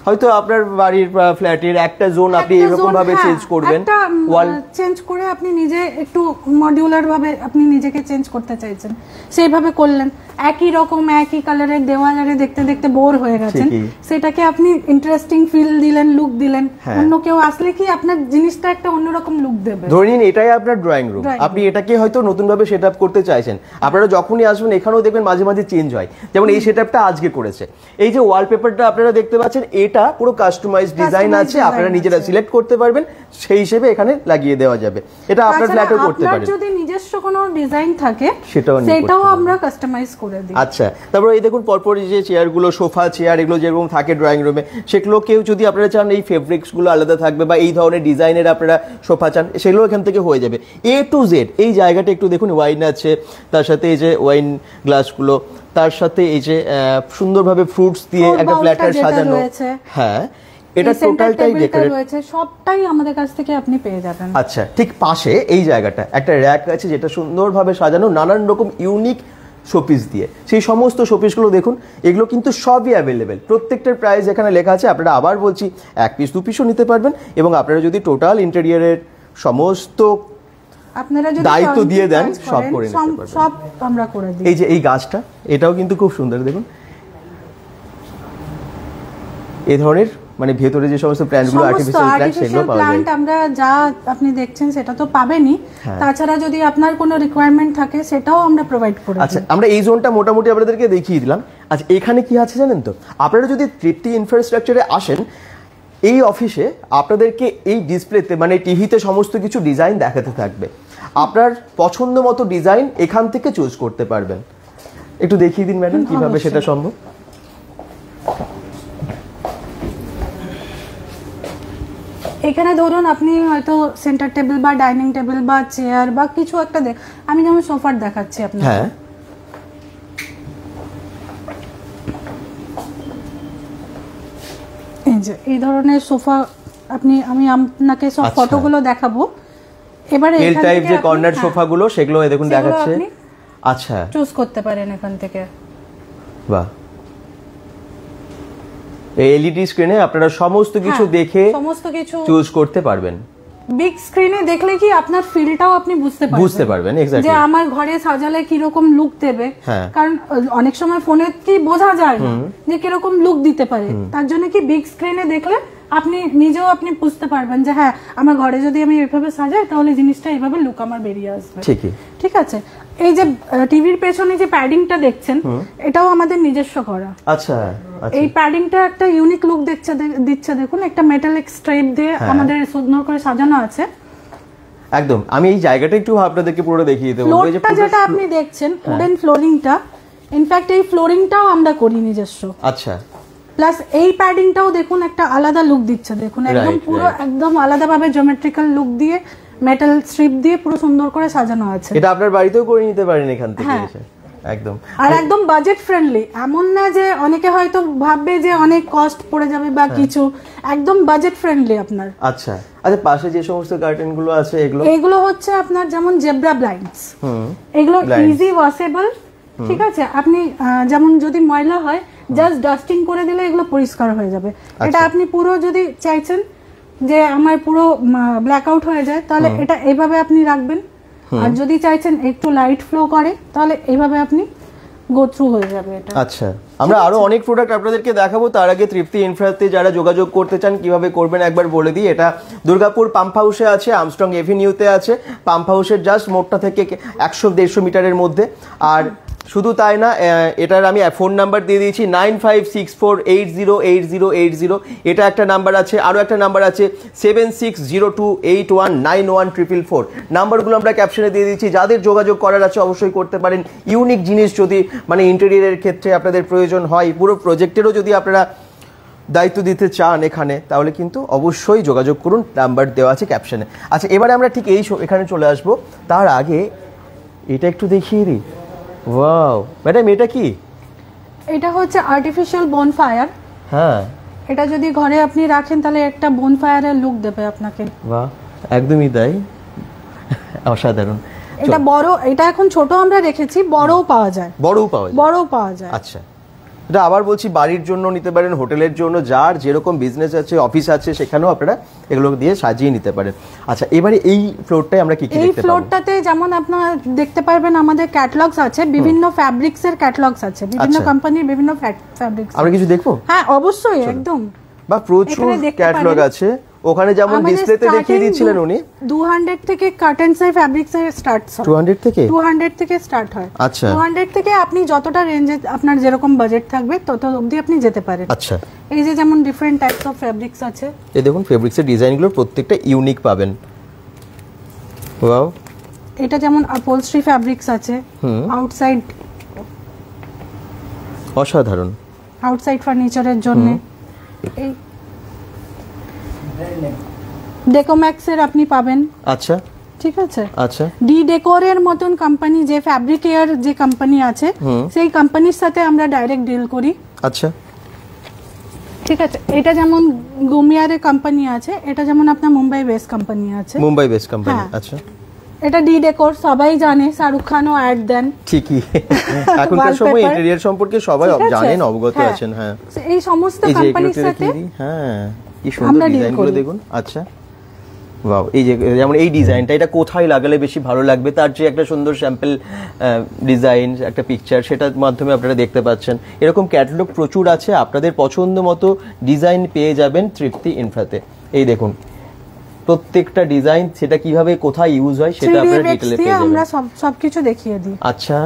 S1: হয়তো আপনার বাড়ির ফ্ল্যাটের একটা জোন আপনি এরকম ভাবে চেঞ্জ করবেন,
S3: ওয়াল চেঞ্জ করে আপনি নিজে একটু মডিউলার ভাবে আপনি নিজেকে চেঞ্জ করতে চাইছেন, সেইভাবে করলেন। একই রকম একই কালারের দেওয়ালে দেখতে দেখতে বোর হয়ে গেছেন, সেটাকে আপনি ইন্টারেস্টিং ফিল দিলেন, লুক দিলেন। অন্য কেউ আসলে কি আপনার জিনিসটা একটা অন্যরকম লুক দেবে।
S1: ধরে নিন এটাই আপনার ড্রয়িং রুম, আপনি এটাকে হয়তো নতুন ভাবে সেটআপ করতে চাইছেন। আপনারা যখনই আসবেন এখানেও দেখবেন মাঝে মাঝে চেঞ্জ হয়, যেমন এই সেটআপটা আজকে করেছে। এই যে ওয়ালপেপারটা আপনারা দেখতে পাচ্ছেন, এটা পুরো কাস্টমাইজ ডিজাইন আছে, আপনারা নিজেরা সিলেক্ট করতে পারবেন, সেই হিসেবে এখানে লাগিয়ে দেওয়া যাবে। এটা আপনার ফ্ল্যাটেও করতে পারেন।
S3: আপনার যদি নিজস্ব কোনো ডিজাইন থাকে সেটাও আমরা কাস্টমাইজ করে দিই।
S1: আচ্ছা, তারপর এই দেখুন পরপর যে চেয়ারগুলো, সোফা চেয়ার, এগুলো যেরকম থাকে ড্রয়িং রুমে, সেগুলো কেউ যদি আপনারা চান এই ফেব্রিক্সগুলো আলাদা থাকবে বা এই ধরনের ডিজাইনের আপনারা সোফা চান, সেগুলো এখান থেকে হয়ে যাবে। এ টু জেড এই জায়গাটা একটু দেখুন, ওয়াইন আছে, তার সাথে এই যে ওয়াইন গ্লাসগুলো, তার সাথে এই যে সুন্দরভাবে ফ্রুটস দিয়ে একটা প্ল্যাটার সাজানো। হ্যাঁ, এটা টোটালটাই ডেকোরেট
S3: রয়েছে, সবটাই আমাদের কাছ থেকে আপনি পেয়ে যাবেন।
S1: আচ্ছা, ঠিক পাশে এই জায়গাটা একটা র‍্যাক আছে, যেটা সুন্দরভাবে সাজানো নানান রকম ইউনিক শোপিস দিয়ে। সেই সমস্ত শোপিসগুলো দেখুন, এগুলো কিন্তু সবই অ্যাভেলেবেল, প্রত্যেকটার প্রাইস এখানে লেখা আছে। আপনারা আবার বলছি 1 পিস 2 পিসও নিতে পারবেন, এবং আপনারা যদি টোটাল ইন্টেরিয়রের সমস্ত
S3: আপনারা যদি
S1: দায়িত্ব দিয়ে দেন সব করে নিতে পারবেন,
S3: সব আমরা করে দিই।
S1: এই যে এই গাছটা, এটাও কিন্তু খুব সুন্দর দেখুন। এই ধরনের মানে ভেতরে যে সমস্ত প্ল্যান্টগুলো আর্টিফিশিয়াল প্ল্যান্ট, সেগুলো পাওয়া যায়।
S3: প্ল্যান্ট আমরা যা আপনি দেখছেন সেটা তো পাবেনই, তাছাড়া যদি আপনার কোনো রিকোয়ারমেন্ট থাকে সেটাও আমরা প্রোভাইড করি।
S1: আচ্ছা, আমরা এই জোনটা মোটামুটি আপনাদেরকে দেখিয়ে দিলাম। আচ্ছা, এখানে কি আছে জানেন তো, আপনারা যদি তৃপ্তি ইনফ্রাস্ট্রাকচারে আসেন, এই অফিসে আপনাদেরকে এই ডিসপ্লেতে মানে টিভিতে সমস্ত কিছু ডিজাইন দেখাতে থাকবে। আপনার পছন্দ মতো ডিজাইন এখান থেকে চুজ করতে পারবেন। একটু দেখিয়ে দিন ম্যাডাম কিভাবে সেটা সম্ভব।
S3: এখানে ধরুন আপনি হয়তো সেন্টার টেবিল বা ডাইনিং টেবিল বা চেয়ার বা কিছু একটা আমি যেমন সোফার দেখাচ্ছি আপনাকে।
S1: হ্যাঁ,
S3: এই যে এই ধরনের সোফা আমি আপনাকে সব ফটোগুলো দেখাবো। এবারে
S1: এল টাইপ যে কর্নার সোফাগুলো, সেগুলো দেখুন দেখাচ্ছে। আচ্ছা,
S3: চুজ করতে পারেন এখান থেকে।
S1: বাহ, এলইডি স্ক্রিনে আপনারা সমস্ত কিছু দেখে
S3: সমস্ত কিছু
S1: চুজ করতে পারবেন।
S3: বিগ স্ক্রিনে দেখলে কি আপনার ফিলটাও আপনি বুঝতে পারবেন
S1: এক্স্যাক্টলি,
S3: যে আমার ঘরে সাজালে কি রকম লুক দেবে। কারণ অনেক সময় ফোনে কি বোঝা যায় না যে কি রকম লুক দিতে পারে, তার জন্য কি বিগ স্ক্রিনে দেখলে আপনি নিজেও আপনি বুঝতে পারবেন যে হ্যাঁ আমার ঘরে যদি আমি এইভাবে সাজাই তাহলে জিনিসটা এইভাবে লুক আমার বেরিয়ে আসবে। ঠিক আছে, এই যে টিভির পেছনে যে প্যাডিংটা দেখছেন, এটাও আমাদের নিজস্ব করা।
S1: আচ্ছা,
S3: এই প্যাডিংটা একটা ইউনিক লুক দিচ্ছে দেখুন, একটা মেটালিক স্ট্রাইপ দিয়ে আমাদের সুন্দর করে সাজানো আছে।
S1: একদম, আমি এই জায়গাটা একটু আপনাদেরকে পুরো দেখিয়ে দেব।
S3: ফ্লোরটা যেটা আপনি দেখছেন, উডেন ফ্লোরিংটা, ইনফ্যাক্ট এই ফ্লোরিংটাও আমরা করি নিজস্ব।
S1: আচ্ছা,
S3: প্লাস এই প্যাডিংটাও দেখুন একটা আলাদা লুক দিচ্ছে, দেখুন একদম পুরো একদম আলাদাভাবে জিওমেট্রিক্যাল লুক দিয়ে মেটাল স্ট্রিপ দিয়ে পুরো সুন্দর করে সাজানো আছে।
S1: এটা আপনার বাড়িতেও করে নিতে পারেন এখান থেকে এসে। একদম,
S3: আর একদম বাজেট ফ্রেন্ডলি, এমন না যে অনেকে হয়তো ভাববে যে অনেক কস্ট পড়ে যাবে বা কিছু, একদম বাজেট ফ্রেন্ডলি আপনার।
S1: আচ্ছা আচ্ছা, পাশে যে সমস্ত কার্টেন গুলো আছে
S3: এগুলো হচ্ছে আপনার যেমন জেব্রা ব্লাইন্ডস, এগুলো ইজি ওয়াশেবল। ঠিক আছে, আপনি যেমন যদি ময়লা হয় জাস্ট ডাস্টিং করে দিলে এগুলো পরিষ্কার হয়ে যাবে। এটা আপনি পুরো যদি চাইছেন যে আমার পুরো ব্ল্যাক আউট হয়ে যায়, তাহলে এটা এইভাবে আপনি রাখবেন। আর যদি চাইছেন একটু লাইট ফ্লো করে, তাহলে এইভাবে আপনি গো থ্রু হয়ে যাবে এটা।
S1: আচ্ছা, আমরা আরো অনেক প্রোডাক্ট আপনাদেরকে দেখাবো, তার আগে তৃপ্তি ইনফ্রাতে যারা যোগাযোগ করতে চান কিভাবে করবেন একবার বলে দিই। এটা দুর্গাপুর পাম্প হাউসে আছে, আমস্ট্রং এভিনিউতে আছে, পাম্প হাউসের জাস্ট মোড়টা থেকে 100-150 মিটারের মধ্যে। আর শুধু তাই না, এটার আমি ফোন নাম্বার দিয়ে দিয়েছি 9564808080, এটা একটা নাম্বার আছে। আরও একটা নাম্বার আছে 7602819144। নাম্বারগুলো আমরা ক্যাপশনে দিয়ে দিচ্ছি, যাদের যোগাযোগ করার আছে অবশ্যই করতে পারেন। ইউনিক জিনিস যদি মানে ইন্টেরিয়রের ক্ষেত্রে আপনাদের প্রয়োজন হয়, পুরো প্রজেক্টেরও যদি আপনারা দায়িত্ব দিতে চান এখানে, তাহলে কিন্তু অবশ্যই যোগাযোগ করুন, নাম্বার দেওয়া আছে ক্যাপশনে। আচ্ছা, এবারে আমরা ঠিক এখানে চলে আসবো। তার আগে এটা একটু দেখিয়ে দিই। ওয়াও ম্যাডাম, এটা কি?
S3: এটা হচ্ছে আর্টিফিশিয়াল বনফায়ার।
S1: হ্যাঁ,
S3: এটা যদি ঘরে আপনি রাখেন তাহলে একটা বনফায়ারের লুক দেবে আপনাকে।
S1: বাহ, একদমই তাই, অসাধারণ।
S3: এটা বড়, এটা এখন ছোট আমরা রেখেছি, বড়ও পাওয়া যায়।
S1: বড়ও পাওয়া যায়?
S3: বড়ও পাওয়া যায়।
S1: আচ্ছা, এটা আবার বলছি, বাড়ির জন্য নিতে পারেন, হোটেলের জন্য, যার যেরকম বিজনেস আছে, অফিস আছে, সেখানেও আপনারা এগুলো দিয়ে সাজিয়ে নিতে পারেন। আচ্ছা, এবারে এই ফ্লোরটায় আমরা কি কি
S3: এই
S1: দেখতে পাবো?
S3: ফ্লোরটাতে যেমন আপনারা দেখতে পারবেন আমাদের ক্যাটালগস আছে, বিভিন্ন ফ্যাব্রিক্স এর ক্যাটালগস আছে, বিভিন্ন
S1: আচ্ছা।
S3: কোম্পানির বিভিন্ন ফ্যাব্রিক্স।
S1: আমরা কিছু দেখবো?
S3: হ্যাঁ অবশ্যই, একদম।
S1: বা প্রচুর
S3: এখানে দেখতে
S1: ক্যাটালগ
S3: পারেন।
S1: আছে, ওখানে যেমন ডিসপ্লেতে দেখিয়ে দিচ্ছিলেন উনি।
S3: 200 থেকে কার্টেন্স এর ফ্যাব্রিক্স এর স্টার্ট হয়।
S1: 200 থেকে?
S3: 200 থেকে স্টার্ট হয়।
S1: আচ্ছা।
S3: 200 থেকে আপনি যতটা রেঞ্জে আপনার যেরকম বাজেট থাকবে তত অবধি আপনি যেতে পারেন।
S1: আচ্ছা,
S3: এই যে যেমন ডিফারেন্ট টাইপস অফ ফ্যাব্রিক্স আছে।
S1: এই দেখুন, ফেব্রিক্সের ডিজাইনগুলো প্রত্যেকটা ইউনিক পাবেন। ওয়াও,
S3: এটা যেমন আপহোলস্ট্রি ফ্যাব্রিক্স আছে, আউটসাইড
S1: অসাধারণ।
S3: আউটসাইড ফার্নিচারের জন্য। এই ডেকোম্যাক্স এর আপনি পাবেন।
S1: আচ্ছা,
S3: ঠিক আছে।
S1: আচ্ছা,
S3: ডি ডেকোরের মতন কোম্পানি, যে ফ্যাব্রিক এয়ার যে কোম্পানি আছে, সেই কোম্পানির সাথে আমরা ডাইরেক্ট ডিল করি।
S1: আচ্ছা,
S3: ঠিক আছে। এটা যেমন গুমিয়ারের কোম্পানি আছে, এটা যেমন আপনার মুম্বাই বেস কোম্পানি আছে।
S1: Mumbai base company.
S3: হ্যাঁ।
S1: আচ্ছা,
S3: এটা ডি ডেকোর, সবাই জানে, শাহরুখ খানও অ্যাড দেন।
S1: ঠিকই, এখনকার সময়
S3: Wallpaper।
S1: ইন্টেরিয়র সম্পর্কে সবাই
S3: ঠিক আছে?
S1: জানেন, অবগত
S3: হ্যাঁ।
S1: আছেন। হ্যাঁ,
S3: এই সমস্ত
S1: এই যে
S3: কোম্পানির
S1: এগুলোতে
S3: সাথে
S1: দেখিয়ে দিই। হ্যাঁ, কি সুন্দর
S3: আমরা deal
S1: ডিজাইনগুলো
S3: করি।
S1: দেখুন। আচ্ছা, ওয়াও, এই যে যেমন এই ডিজাইনটা, এটা কোথায় লাগালে বেশি ভালো লাগবে, তার যে একটা সুন্দর স্যাম্পল ডিজাইন, একটা পিকচার, সেটার মাধ্যমে আপনারা দেখতে পাচ্ছেন। এরকম ক্যাটালগ প্রচুর আছে, আপনাদের পছন্দ মতো ডিজাইন পেয়ে যাবেন তৃপ্তি ইনফ্রাতে। এই দেখুন, প্রত্যেকটা ডিজাইন সেটা কিভাবে কোথায় ইউজ হয় সেটা
S3: 3D
S1: আপনারা
S3: effects
S1: ডিটেইলে
S3: দিয়ে
S1: পেয়ে
S3: আমরা
S1: যাবেন।
S3: সবকিছু দেখিয়ে দিই।
S1: আচ্ছা,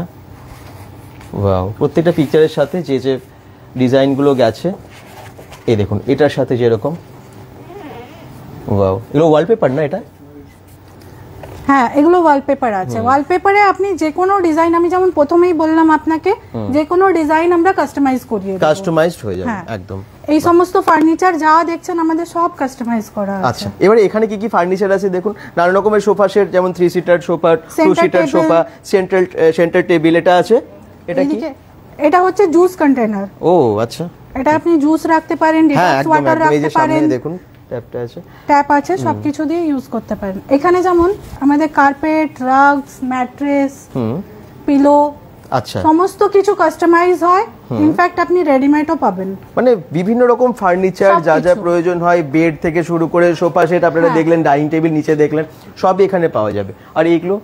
S1: ওয়াও, প্রত্যেকটা পিকচারের সাথে যে যে ডিজাইনগুলো গেছে, এই দেখুন, এটার সাথে যেরকম, ওয়াও, এগুলো ওয়ালপেপার না এটা?
S3: হ্যাঁ, এগুলো ওয়ালপেপার আছে। ওয়ালপেপারে আপনি যে কোনো ডিজাইন, আমি যেমন প্রথমেই বললাম আপনাকে, যে কোনো ডিজাইন আমরা কাস্টমাইজ করিয়ে দেব।
S1: কাস্টমাইজড হয়ে যাবে
S3: হ্যাঁ।
S1: একদম।
S3: এই সমস্ত ফার্নিচার যা দেখছেন আমাদের সব কাস্টমাইজ করা আছে।
S1: আচ্ছা, এবারে এখানে কি কি ফার্নিচার আছে দেখুন। নানা রকমের সোফা সেট, যেমন 3 seater sofa, 2
S3: Center
S1: seater
S3: table।
S1: Sofa, centre table, এটা আছে। এটা কি?
S3: এইদিকে এটা হচ্ছে জুস কন্টেনার।
S1: ও আচ্ছা,
S3: এটা আপনি জুস রাখতে পারেন,
S1: হ্যাঁ
S3: ডিটক্স
S1: একদম
S3: ওয়াটার
S1: একদম। এই যে
S3: রাখতে
S1: সামনে
S3: পারেন,
S1: দেখুন ট্যাপটা আছে,
S3: ট্যাপ আছে, সবকিছু দিয়ে ইউজ করতে পারেন। এখানে যেমন আমাদের কার্পেট, রাগস, ম্যাট্রেস, পিলো,
S1: আচ্ছা,
S3: সমস্ত কিছু কাস্টমাইজ হয়। ইনফ্যাক্ট আপনি রেডিমেডও পাবেন।
S1: মানে বিভিন্ন রকম ফার্নিচার যা যা
S3: সবকিছু।
S1: প্রয়োজন হয়, বেড থেকে শুরু করে সোফা সেট আপনারা
S3: হ্যাঁ।
S1: দেখলেন, ডাইনিং টেবিল নিচে দেখলেন, সবই এখানে পাওয়া যাবে। আর এইগুলো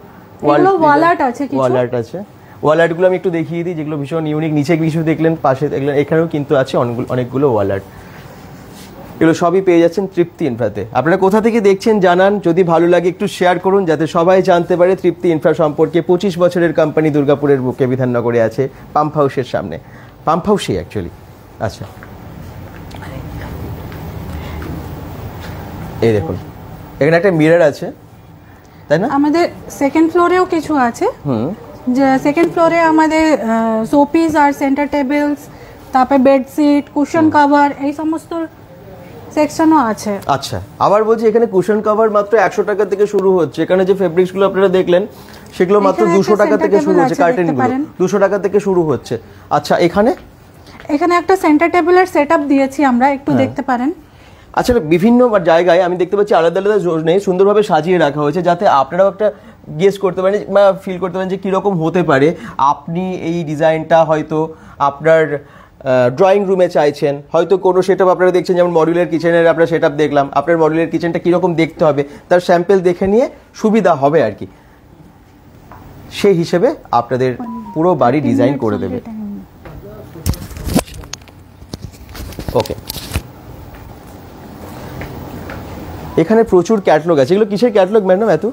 S3: এগুলো wall art আছে কিছু।
S1: ওয়াল আর্ট আছে। ওয়াল আর্টগুলো আমি একটু দেখিয়ে দিই, যেগুলো ভীষণ ইউনিক। নিচে কিছু দেখলেন, পাশে দেখলেন, এখানেও কিন্তু আছে অনেকগুলো ওয়াল আর্ট। এগুলো সবই পেয়ে যাচ্ছেন তৃপ্তি ইনফ্রাতে। আপনারা কোথা থেকে দেখছেন জানান, যদি ভালো লাগে একটু শেয়ার করুন, যাতে সবাই জানতে পারে তৃপ্তি ইনফ্রা সম্পর্কে। 25 বছরের কোম্পানি, দুর্গাপুরের বুকে, বিধাননগরে আছে, পাম্প হাউসের সামনে। পাম্প হাউসই অ্যাকচুয়ালি। আচ্ছা, এই দেখুন, এখানে একটা মিরর আছে, তাই না?
S3: আমাদের সেকেন্ড ফ্লোরেও কিছু আছে। যে সেকেন্ড ফ্লোরে আমাদের শোপিস আর সেন্টার টেবিলস, তারপরে বেডশিট, কুশন কভার, এই সমস্ত সেকশনও আছে।
S1: আচ্ছা, আবার বলছি, এখানে কুশন কভার মাত্র 100 টাকা থেকে শুরু হচ্ছে। এখানে যে ফেব্রিক্সগুলো আপনারা দেখলেন, সেগুলো মাত্র
S3: এখানে
S1: 200
S3: একটা
S1: টাকা থেকে
S3: center
S1: শুরু
S3: table
S1: হচ্ছে।
S3: আছে, দেখতে
S1: কার্টেনগুলো
S3: পারেন।
S1: 200 টাকা থেকে শুরু হচ্ছে। আচ্ছা, এখানে
S3: একটা সেন্টার টেবিলের সেটআপ দিয়েছি আমরা, একটু দেখতে পারেন।
S1: আচ্ছা, বিভিন্ন জায়গায় আমি দেখতে পাচ্ছি আলাদা আলাদা জোনে সুন্দরভাবে সাজিয়ে রাখা হয়েছে, যাতে আপনারাও একটা গেস করতে পারেন বা ফিল করতে পারেন যে কীরকম হতে পারে। আপনি এই ডিজাইনটা হয়তো আপনার ড্রয়িং রুমে চাইছেন, হয়তো কোনো সেটআপ আপনারা দেখছেন, যেমন মডিউলার কিচেনের আপনারা সেটআপ দেখলাম, আপনার মডিউলার কিচেনটা কীরকম দেখতে হবে তার স্যাম্পল দেখে নিয়ে সুবিধা হবে আর কি, সেই হিসেবে আপনাদের পুরো বাড়ি ডিজাইন করে দেবে। এখানে প্রচুর ক্যাটালগ আছে, এগুলো কিসের ক্যাটালগ ম্যাডাম এত?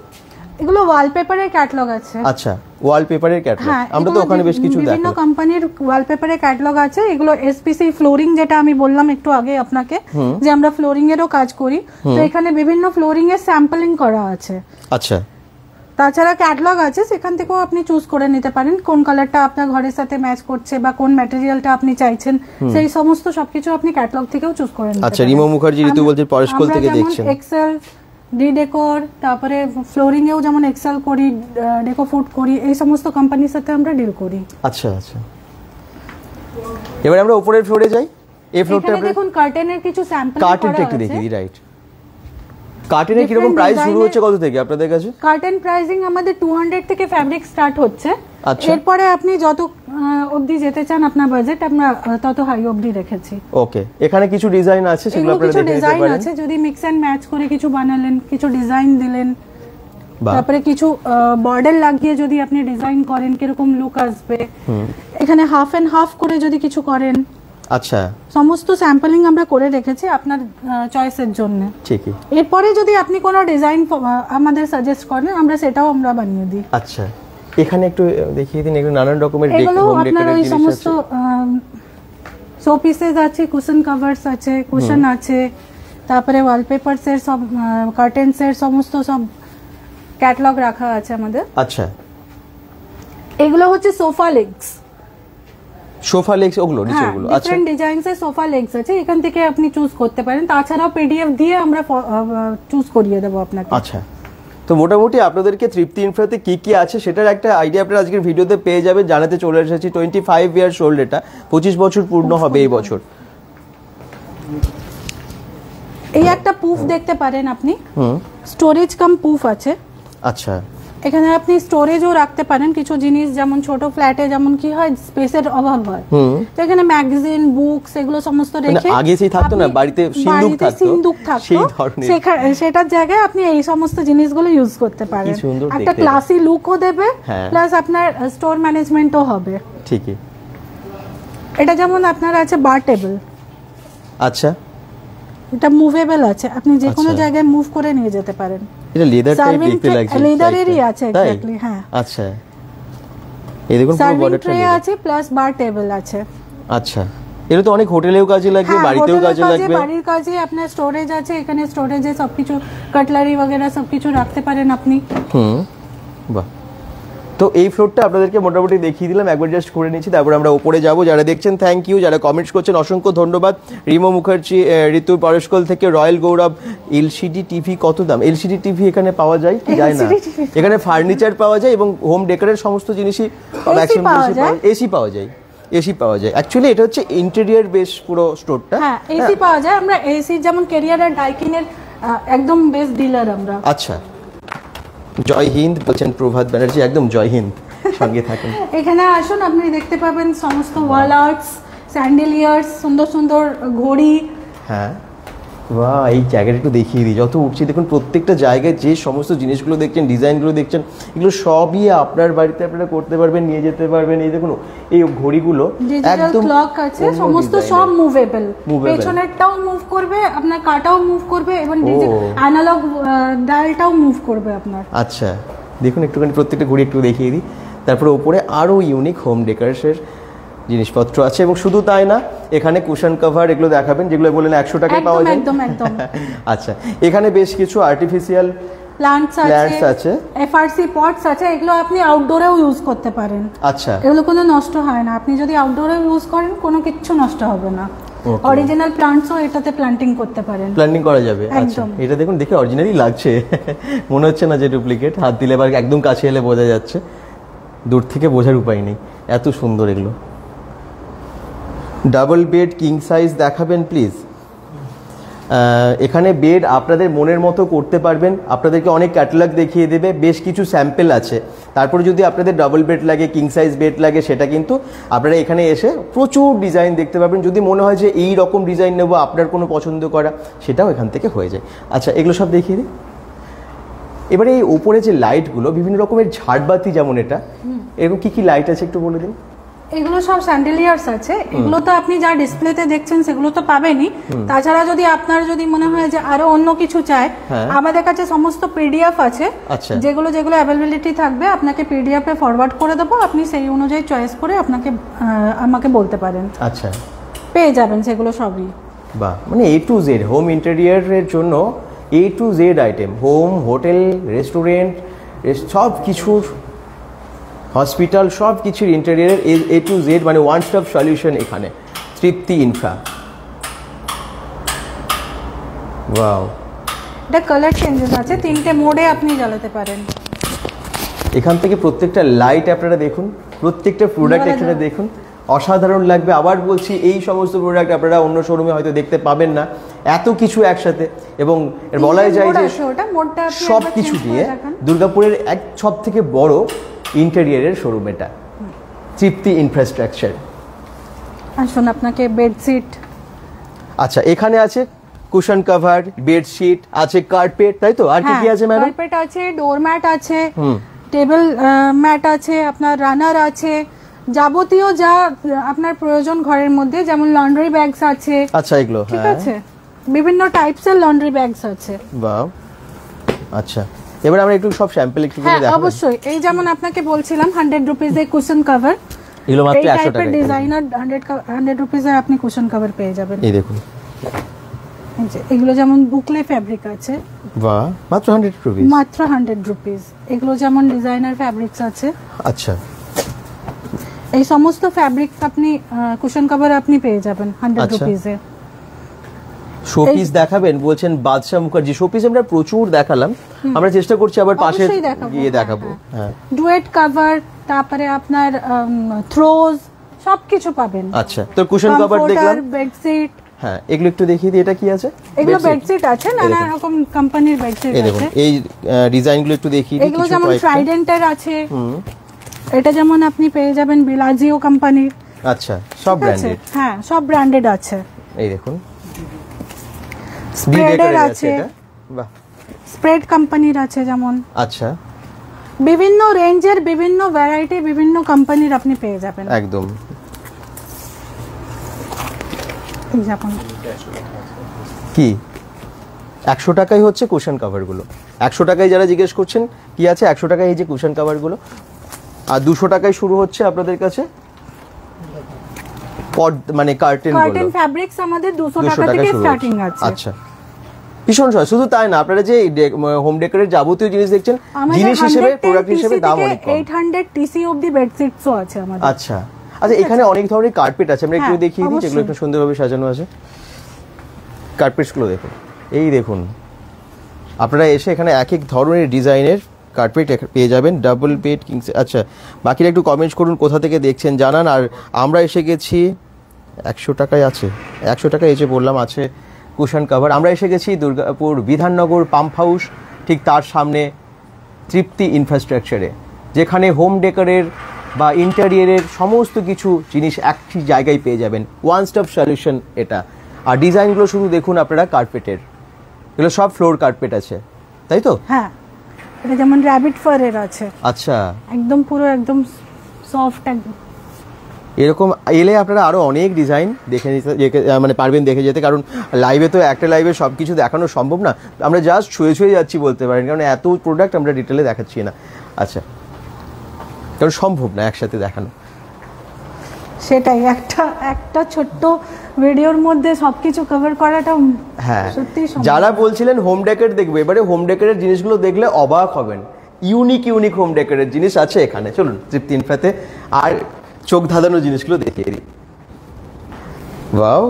S3: এগুলো ওয়ালপেপারের ক্যাটালগ আছে।
S1: আচ্ছা, ওয়ালপেপারের ক্যাটালগ,
S3: হ্যাঁ,
S1: আমরা তো ওখানে বেশ কিছু
S3: বিভিন্ন
S1: দেখলাম।
S3: কোম্পানির ওয়ালপেপারের ক্যাটালগ আছে। এগুলো এসপিসি ফ্লোরিং, যেটা আমি বললাম একটু আগে আপনাকে যে আমরা ফ্লোরিং এরও কাজ করি, তো এখানে বিভিন্ন ফ্লোরিং এর স্যাম্পলিং করা আছে।
S1: আচ্ছা,
S3: তাছাড়া ক্যাটালগ আছে, সেখান থেকেও আপনি চুজ করে নিতে পারেন কোন কালারটা আপনার ঘরের সাথে ম্যাচ করছে বা কোন ম্যাটেরিয়ালটা আপনি চাইছেন, সেই সমস্ত সবকিছু আপনি ক্যাটালগ থেকেও চুজ করে নিতে পারেন।
S1: আচ্ছা, রিমা মুখার্জি ঋতু বলছে পরশকল থেকে দেখছেন।
S3: এক্সেল, ডি ডেকোর, তারপরে ফ্লোরিং এও যেমন এক্সেল করি, ডেকো ফুড করি, এই সমস্ত কোম্পানির সাথে আমরা ডিল করি।
S1: আচ্ছা আচ্ছা, এবারে আমরা উপরের ফ্লোরে যাই। এই ফ্লোরটা
S3: এখানে দেখুন কার্টেনের কিছু স্যাম্পল করা আছে।
S1: কার্টেনটা একটু দেখিয়ে দিই। রাইট, কার্টেনের কিরকম প্রাইস শুরু হচ্ছে কত থেকে আপনাদের কাছে?
S3: কার্টেন প্রাইসিং আমাদের 200 থেকে ফ্যাব্রিক স্টার্ট হচ্ছে।
S1: আচ্ছা,
S3: এরপরে আপনি যত অবধি যেতে চান আপনার বাজেট, আমরা তত হাই অবধি রেখেছি।
S1: ওকে, এখানে কিছু ডিজাইন আছে, সেগুলো আপনারা
S3: কিছু
S1: দেখে নিতে
S3: ডিজাইন
S1: পারেন।
S3: আছে, যদি মিক্স এন্ড ম্যাচ করে কিছু বানালেন, কিছু ডিজাইন দিলেন,
S1: বাহ,
S3: তারপরে কিছু বর্ডার লাগিয়ে যদি আপনি ডিজাইন করেন কিরকম লুক আসবে, এখানে হাফ এন্ড হাফ করে যদি কিছু করেন,
S1: আচ্ছা,
S3: সমস্ত স্যাম্পলিং আমরা করে রেখেছি আপনার চয়েসের জন্য।
S1: ঠিকই।
S3: এরপরে যদি আপনি কোনো ডিজাইন আমাদের সাজেস্ট করেন, আমরা সেটাও আমরা বানিয়ে দিই।
S1: আচ্ছা, এখানে একটু দেখিয়ে দিন, এগুলো নানান রকমের
S3: এগুলো
S1: হোম
S3: আপনার
S1: ডেকোরের
S3: ওই
S1: জিনিস
S3: সমস্ত
S1: আছে।
S3: শো পিসেস আছে, কুশন কভারস আছে, কুশন আছে, তারপরে ওয়ালপেপারস এর সব, কার্টেন্স এর সমস্ত সব ক্যাটালগ রাখা আছে আমাদের।
S1: আচ্ছা,
S3: এগুলো হচ্ছে সোফা লেগস।
S1: সোফা লেগস ওগুলো নিচে ওগুলো। আচ্ছা,
S3: ডিফারেন্ট ডিজাইনস এর সোফা লেগস আছে, এখান থেকে আপনি চুজ করতে পারেন। তাছাড়াও পিডিএফ দিয়ে আমরা চুজ করিয়ে দেবো আপনাকে।
S1: আচ্ছা, তো মোটামুটি আপনাদেরকে তৃপ্তি ইনফ্রাতে কি কি আছে সেটার একটা আইডিয়া আপনারা আজকের ভিডিওতে পেয়ে যাবেন। জানাতে চলে এসেছি 25 ইয়ার্স ওল্ড, এটা 25 বছর পূর্ণ হবে এই বছর।
S3: এই একটা পুফ দেখতে পারেন আপনি, স্টোরেজ কাম পুফ আছে।
S1: আচ্ছা,
S3: এখানে আপনি স্টোরেজও রাখতে পারেন কিছু জিনিস, যেমন ছোট ফ্ল্যাটে যেমন কি হয় স্পেসের অভাব হয়, তো এখানে ম্যাগাজিন, বুকস এগুলো সমস্ত রেখে,
S1: আগে সেই থাকতো না বাড়িতে সিন্দুক থাকতো, সেই ধরনের
S3: সেটার জায়গায় আপনি এই সমস্ত জিনিসগুলো ইউজ করতে পারেন। একটা ক্লাসি লুকও দেবে, প্লাস আপনার স্টোর ম্যানেজমেন্টও হবে।
S1: ঠিকই।
S3: এটা যেমন আপনার আছে বার টেবিল।
S1: আচ্ছা,
S3: এটা মুভেবল আছে, আপনি যে কোনো জায়গায় মুভ করে নিয়ে যেতে পারেন।
S1: এটা লেদার টাইপ দেখতে লাগছে,
S3: লেদারেরই আছে এক্স্যাক্টলি। হ্যাঁ,
S1: আচ্ছা, এই দেখুন পুরো বর্ডারটা
S3: ট্রে আছে, প্লাস বার টেবিল আছে।
S1: আচ্ছা, এটা তো অনেক হোটেলেও কাজে লাগবে, বাড়িতেও কাজে লাগবে।
S3: বাড়ির কাজে আপনার স্টোরেজ আছে, এখানে স্টোরেজে সবকিছু কাটলারি वगैरह সবকিছু রাখতে পারেন আপনি।
S1: বাহ, তো এই ফ্লোরটা আপনাদেরকে মোটামুটি দেখিয়ে দিলাম, একবার জাস্ট করে নিচ্ছি, তারপর আমরা উপরে যাব। যারা দেখছেন থ্যাংক ইউ, যারা কমেন্টস করছেন অসংখ্য ধন্যবাদ। রিমা মুখার্জি ঋতু পরশকল থেকে, রয়্যাল গৌরব। এলসিডি টিভি কত দাম? এলসিডি টিভি এখানে পাওয়া যায় কি যায় না? এখানে ফার্নিচার পাওয়া যায় এবং হোম ডেকোরের সমস্ত জিনিসই, এসি পাওয়া যায়, এসি পাওয়া যায়। অ্যাকচুয়ালি এটা হচ্ছে ইন্টেরিয়র বেস পুরো স্টোরটা।
S3: হ্যাঁ, এসি পাওয়া যায়। আমরা এসি যেমন ক্যারিয়ার আর ডাইকিনের একদম বেস্ট ডিলার আমরা।
S1: আচ্ছা, জয় হিন্দ বলছেন প্রভাত ব্যানার্জি, একদম জয় হিন্দ, সঙ্গে থাকেন।
S3: এখানে আসুন, আপনি দেখতে পাবেন সমস্ত ওয়াল আর্টস, স্যান্ডেলিয়ার্স, সুন্দর সুন্দর ঘড়ি।
S1: হ্যাঁ, বাহ, এই জায়গাটা একটু দেখিয়ে দিই। যত উঠছি দেখুন প্রত্যেকটা জায়গায় যে সমস্ত জিনিসগুলো দেখছেন, ডিজাইনগুলো দেখছেন, এগুলো সবই আপনার বাড়িতে আপনারা করতে পারবেন, নিয়ে যেতে পারবেন। এই দেখুন এই ঘড়িগুলো
S3: একদম ক্লক আছে, সমস্ত সব মুভেবল, পেছনেরটাও মুভ করবে, আপনার কাটাও মুভ করবে, এবং অ্যানালগ ডায়ালটাও মুভ করবে আপনার।
S1: আচ্ছা, দেখুন একটুখানি প্রত্যেকটা ঘড়ি একটু দেখিয়ে দিই। তারপরে উপরে আরো ইউনিক হোম ডেকোরেশনের জিনিসপত্র আছে, এবং শুধু তাই না, এখানে কুশন কভার এগুলো দেখাবেন, যেগুলো বললেন 100 টাকায় পাওয়া যায়।
S3: একদম একদম।
S1: আচ্ছা, এখানে বেশ কিছু আর্টিফিশিয়াল
S3: প্ল্যান্টস আছে, এফআরসি পটস আছে, এগুলো আপনি আউটডোরেও ইউজ করতে পারেন।
S1: আচ্ছা,
S3: এগুলো কোনো নষ্ট হয় না, আপনি যদি আউটডোরে ইউজ করেন কোনো কিছু নষ্ট হবে না। অরিজিনাল প্ল্যান্টসও এটাতে প্ল্যান্টিং করতে পারেন,
S1: প্ল্যান্টিং করা যাবে। আচ্ছা, এটা দেখুন, দেখে অরিজিনালি লাগছে, মনে হচ্ছে না যে ডুপ্লিকেট। হাত দিলে বা একদম কাছে এলে বোঝা যাচ্ছে, দূর থেকে বোঝার উপায় নেই, এত সুন্দর এগুলো। ডাবল বেড কিং সাইজ দেখাবেন প্লিজ। এখানে বেড আপনাদের মনের মতো করতে পারবেন, আপনাদেরকে অনেক ক্যাটালগ দেখিয়ে দেবে, বেশ কিছু স্যাম্পল আছে। তারপরে যদি আপনাদের ডাবল বেড লাগে, কিং সাইজ বেড লাগে, সেটা কিন্তু আপনারা এখানে এসে প্রচুর ডিজাইন দেখতে পাবেন। যদি মনে হয় যে এই রকম ডিজাইন নেবো, আপনার কোনো পছন্দ করা, সেটাও এখান থেকে হয়ে যায়। আচ্ছা, এগুলো সব দেখিয়ে দিই। এবারে এই ওপরে যে লাইটগুলো, বিভিন্ন রকমের ঝাড়বাতি, যেমন এটা, এরকম কি কি লাইট আছে একটু বলে দিন।
S3: এগুলো সব স্যান্ডেলিয়ার্স আছে, এগুলো তো আপনি যা ডিসপ্লেতে দেখছেন সেগুলো তো পাবেনই। তাছাড়া যদি আপনার যদি মনে হয় যে আরো অন্য কিছু চাই, আমাদের কাছে সমস্ত পিডিএফ আছে, যেগুলো অ্যাভেলেবিলিটি থাকবে আপনাকে পিডিএফ এ ফরওয়ার্ড করে দেবো, আপনি সেই অনুযায়ী চয়েস করে আমাকে বলতে পারেন।
S1: আচ্ছা,
S3: পেয়ে যাবেন সেগুলো সবই।
S1: বাহ, মানে A to Z হোম ইন্টেরিয়ারের জন্য A to Z item, home, hotel, restaurant, সব কিছুর, হসপিটাল, সব কিছুর ইন্টেরিয়ারের A to Z মানে ওয়ান স্টপ সলিউশন এখানে তৃপ্তি ইনফ্রা। ওয়াও,
S3: এটা কালার চেঞ্জেস আছে, 3টে মোডে আপনি জ্বালাতে পারেন।
S1: এখান থেকে প্রত্যেকটা লাইট আপনারা দেখুন, প্রত্যেকটা প্রোডাক্ট এখানে দেখুন, অসাধারণ লাগবে। আবার বলছি, এই সমস্ত প্রোডাক্ট আপনারা অন্য শোরুমে হয়তো দেখতে পাবেন না, এত কিছু একসাথে। এবং বলাই যায় যে সব কিছু দিয়ে দুর্গাপুরের এক সব থেকে বড় ইন্টেরিয়ারের শোরুম এটা, তৃপ্তি ইনফ্রাস্ট্রাকচার।
S3: আসুন, আপনাকে বেডশিট,
S1: আচ্ছা এখানে আছে কুশন কভার, বেডশিট আছে, কার্পেট, তাই তো? আর কি কি আছে ম্যাডাম?
S3: কার্পেট আছে, ডোর ম্যাট আছে, টেবিল ম্যাট আছে, আপনার রানার আছে, যাবতীয় যা আপনার প্রয়োজন ঘরের মধ্যে, যেমন লন্ড্রি ব্যাগস আছে।
S1: আচ্ছা, এগুলো
S3: ঠিক আছে, বিভিন্ন টাইপসের লন্ড্রি ব্যাগস আছে।
S1: বাহ, আচ্ছা এবার আমরা একটু সব স্যাম্পল একটু করে দেখাবো।
S3: অবশ্যই, এই যেমন আপনাকে বলছিলাম 100 রুপিস এর কুশন কভার,
S1: এগুলো মাত্র 100 টাকা।
S3: ডিজাইনার 100 রুপিস এর আপনি কুশন কভার পেয়ে যাবেন।
S1: এই দেখুন,
S3: এই যে এগুলো যেমন বুকলে ফ্যাব্রিক আছে।
S1: বাহ, মাত্র 100 রুপিস,
S3: মাত্র 100 রুপিস। এগুলো যেমন ডিজাইনার ফ্যাব্রিক্স আছে।
S1: আচ্ছা,
S3: এই সমস্ত ফ্যাব্রিক আপনি কুশন কভার আপনি পেয়ে যাবেন 100 রুপিসে।
S1: শোপিস দেখাবেন বলছেন বাদশা মুখার্জি, শোপিস আমরা প্রচুর দেখালাম, আমরা চেষ্টা করছি আবার পাশে গিয়ে দেখাবো। হ্যাঁ,
S3: ডুয়েট কভার, তারপরে আপনার থ্রোজ, সবকিছু পাবেন।
S1: আচ্ছা, তো কুশন কভার দেখলাম,
S3: বেডশিট,
S1: হ্যাঁ এগুলো একটু দেখিয়ে দিই, এটা কি আছে?
S3: এগুলো বেডশিট আছে, নানা রকম কোম্পানির বেডশিট আছে।
S1: এই ডিজাইনগুলো একটু দেখিয়ে দিই।
S3: এগুলো যেমন ট্রাইডেন্টের আছে, এটা যেমন আপনি পেয়ে যাবেন বিলাজিও কোম্পানির।
S1: আচ্ছা, সব ব্র্যান্ডেড?
S3: হ্যাঁ, সব ব্র্যান্ডেড আছে।
S1: এই দেখুন,
S3: স্প্রেডের আছে,
S1: বাহ,
S3: স্প্রেড কোম্পানির আছে যেমন।
S1: আচ্ছা,
S3: বিভিন্ন রেঞ্জের, বিভিন্ন ভ্যারাইটি, বিভিন্ন কোম্পানির আপনি পেয়ে যাবেন
S1: একদম।
S3: এই যেমন
S1: কি 100 টাকায় হচ্ছে কুশন কভার গুলো, 100 টাকায় যারা জিজ্ঞেস করছেন কি আছে, 100 টাকায় এই যে কুশন কভার গুলো, আর 200 টাকায় শুরু হচ্ছে আপনাদের কাছে মানে কার্টেন গুলো।
S3: কার্টেন ফ্যাব্রিক্স আমাদের 200 টাকা থেকে স্টার্টিং আছে।
S1: আচ্ছা, ভীষণ সহজ। শুধু তাই না, আপনারা যে হোম ডেকোরের যাবতীয় জিনিস দেখছেন, জিনিস হিসেবে, প্রোডাক্ট হিসেবে দাম অনেক কম।
S3: 800 টিসি অবধি বেডশিটসও আছে আমাদের।
S1: আচ্ছা আচ্ছা, এখানে অনেক ধরনের কার্পেট আছে, আমরা একটু দেখিয়ে দিই, যেগুলো একটু সুন্দরভাবে সাজানো আছে। কার্পেটসগুলো দেখুন, এই দেখুন, আপনারা এসে এখানে এক এক ধরনের ডিজাইনের কার্পেট পেয়ে যাবেন, ডাবল বেড, কিংস। আচ্ছা, বাকিরা একটু কমেন্টস করুন, কোথা থেকে দেখছেন জানান। আর আমরা এসে গেছি 100 টাকায় আছে, 100 টাকায় এসে বললাম আছে কুশন কভার। আমরা এসে গেছি দুর্গাপুর বিধাননগর পাম্প হাউস, ঠিক তার সামনে তৃপ্তি ইনফ্রাস্ট্রাকচারে, যেখানে হোম ডেকোরের বা ইন্টেরিয়ারের সমস্ত কিছু জিনিস একটি জায়গায় পেয়ে যাবেন, ওয়ান স্টপ সলিউশন এটা। আর ডিজাইনগুলো শুধু দেখুন আপনারা, কার্পেটের, এগুলো সব ফ্লোর কার্পেট আছে, তাই তো?
S3: হ্যাঁ, এটা যেমন র‍্যাবিট ফারের আছে।
S1: আচ্ছা,
S3: একদম পুরো একদম সফট একদম।
S1: এরকম এলে আপনারা আরো অনেক ডিজাইন দেখে নিতে, মানে পারবেন দেখে যেতে, কারণ লাইভে তো একটা লাইভে সব কিছু দেখানো সম্ভব না, আমরা জাস্ট ছুঁয়ে ছুঁয়ে যাচ্ছি বলতে পারেন, কারণ এত প্রোডাক্ট আমরা ডিটেলে দেখাচ্ছি না। আচ্ছা, কারণ সম্ভব না একসাথে দেখানো।
S3: সেটাই, একটা ছোট্ট ভিডিওর মধ্যে সবকিছু কভার করাটা
S1: হ্যাঁ,
S3: সত্যি।
S1: যারা বলছিলেন হোম ডেকোর দেখবে, এবারে হোম ডেকোরের জিনিসগুলো দেখলে অবাক হবেন, ইউনিক ইউনিক হোম ডেকোরের জিনিস আছে এখানে। চলুন তৃপ্তি ইনফ্রাতে আর চোখ ধাঁধানো জিনিসগুলো দেখিয়ে দিই। ওয়াও,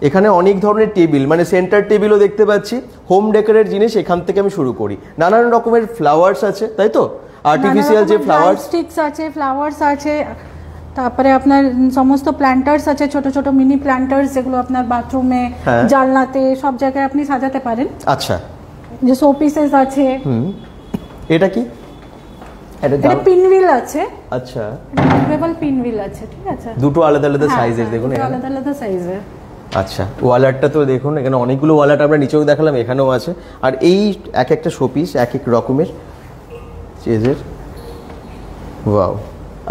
S1: এখানে অনেক ধরনের টেবিল, মানে সেন্টার টেবিলও দেখতে পাচ্ছি। হোম ডেকোরের জিনিস এখান থেকে আমি শুরু করি, নানান রকমের ফ্লাওয়ার্স আছে, তাই তো? আর্টিফিশিয়াল যে ফ্লাওয়ার
S3: স্টিকস আছে, ফ্লাওয়ার্স আছে, তারপরে আপনার সমস্ত প্ল্যান্টার্স আছে, ছোট ছোট মিনি প্ল্যান্টার্স, যেগুলো আপনার বাথরুমে, জানলাতে, সব জায়গায় আপনি সাজাতে পারেন।
S1: আচ্ছা,
S3: যে শো পিসেস আছে।
S1: এটা কি?
S3: এটা পিনভিল আছে।
S1: আচ্ছা,
S3: মুভেবল পিনভিল আছে, ঠিক আছে,
S1: দুটো আলাদা আলাদা সাইজের, দেখুন
S3: আলাদা আলাদা সাইজের।
S1: আচ্ছা, ওয়ালারটা তো দেখুন, এখানে অনেকগুলো ওয়ালার আমরা নিচেও দেখালাম, এখানেও আছে। আর এই এক একটা শোপিস এক এক রকমের চেজের। ওয়াও,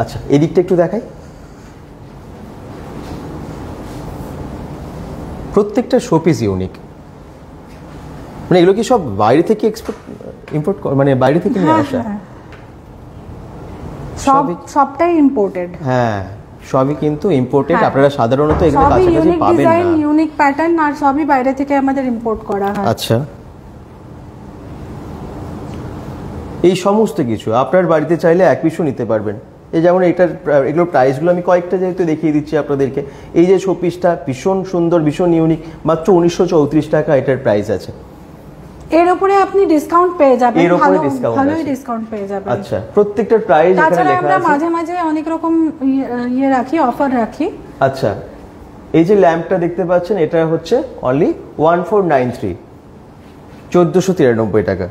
S1: আচ্ছা এদিকটা একটু দেখাই। প্রত্যেকটা শোপিস ইউনিক, মানে এগুলো কি সব বাইরে থেকে ইম্পোর্ট মানে বাইরে থেকে নিয়ে আসা?
S3: সবটাই ইম্পোর্টেড।
S1: হ্যাঁ, সবই কিন্তু ইম্পোর্টেড। আপনারা সাধারণত এগুলো কাছাকাছি পাবেন না।
S3: ইউনিক প্যাটার্ন আর সবই বাইরে থেকে আমাদের ইম্পোর্ট করা হয়।
S1: আচ্ছা, এই সমস্ত কিছু আপনার বাড়িতে চাইলে এক পিসও নিতে পারবেন। এই যেমন এগুলোর প্রাইসগুলো আমি কয়েকটা যেহেতু দেখিয়ে দিচ্ছি আপনাদেরকে। এই যে শোপিসটা ভীষণ সুন্দর, ভীষণ ইউনিক, মাত্র 1934 টাকা এটার প্রাইস আছে।
S3: এর উপরে আপনি ডিসকাউন্ট পেয়ে যাবেন, ভালোই ডিসকাউন্ট পেয়ে যাবেন।
S1: আচ্ছা, প্রত্যেকটার প্রাইস এখানে লেখা আছে।
S3: আমরা মাঝে মাঝে অনেক রকম ইয়ে রাখি, অফার রাখি।
S1: আচ্ছা, এই যে ল্যাম্পটা দেখতে পাচ্ছেন এটা হচ্ছে অনলি 1493, 1493 টাকা।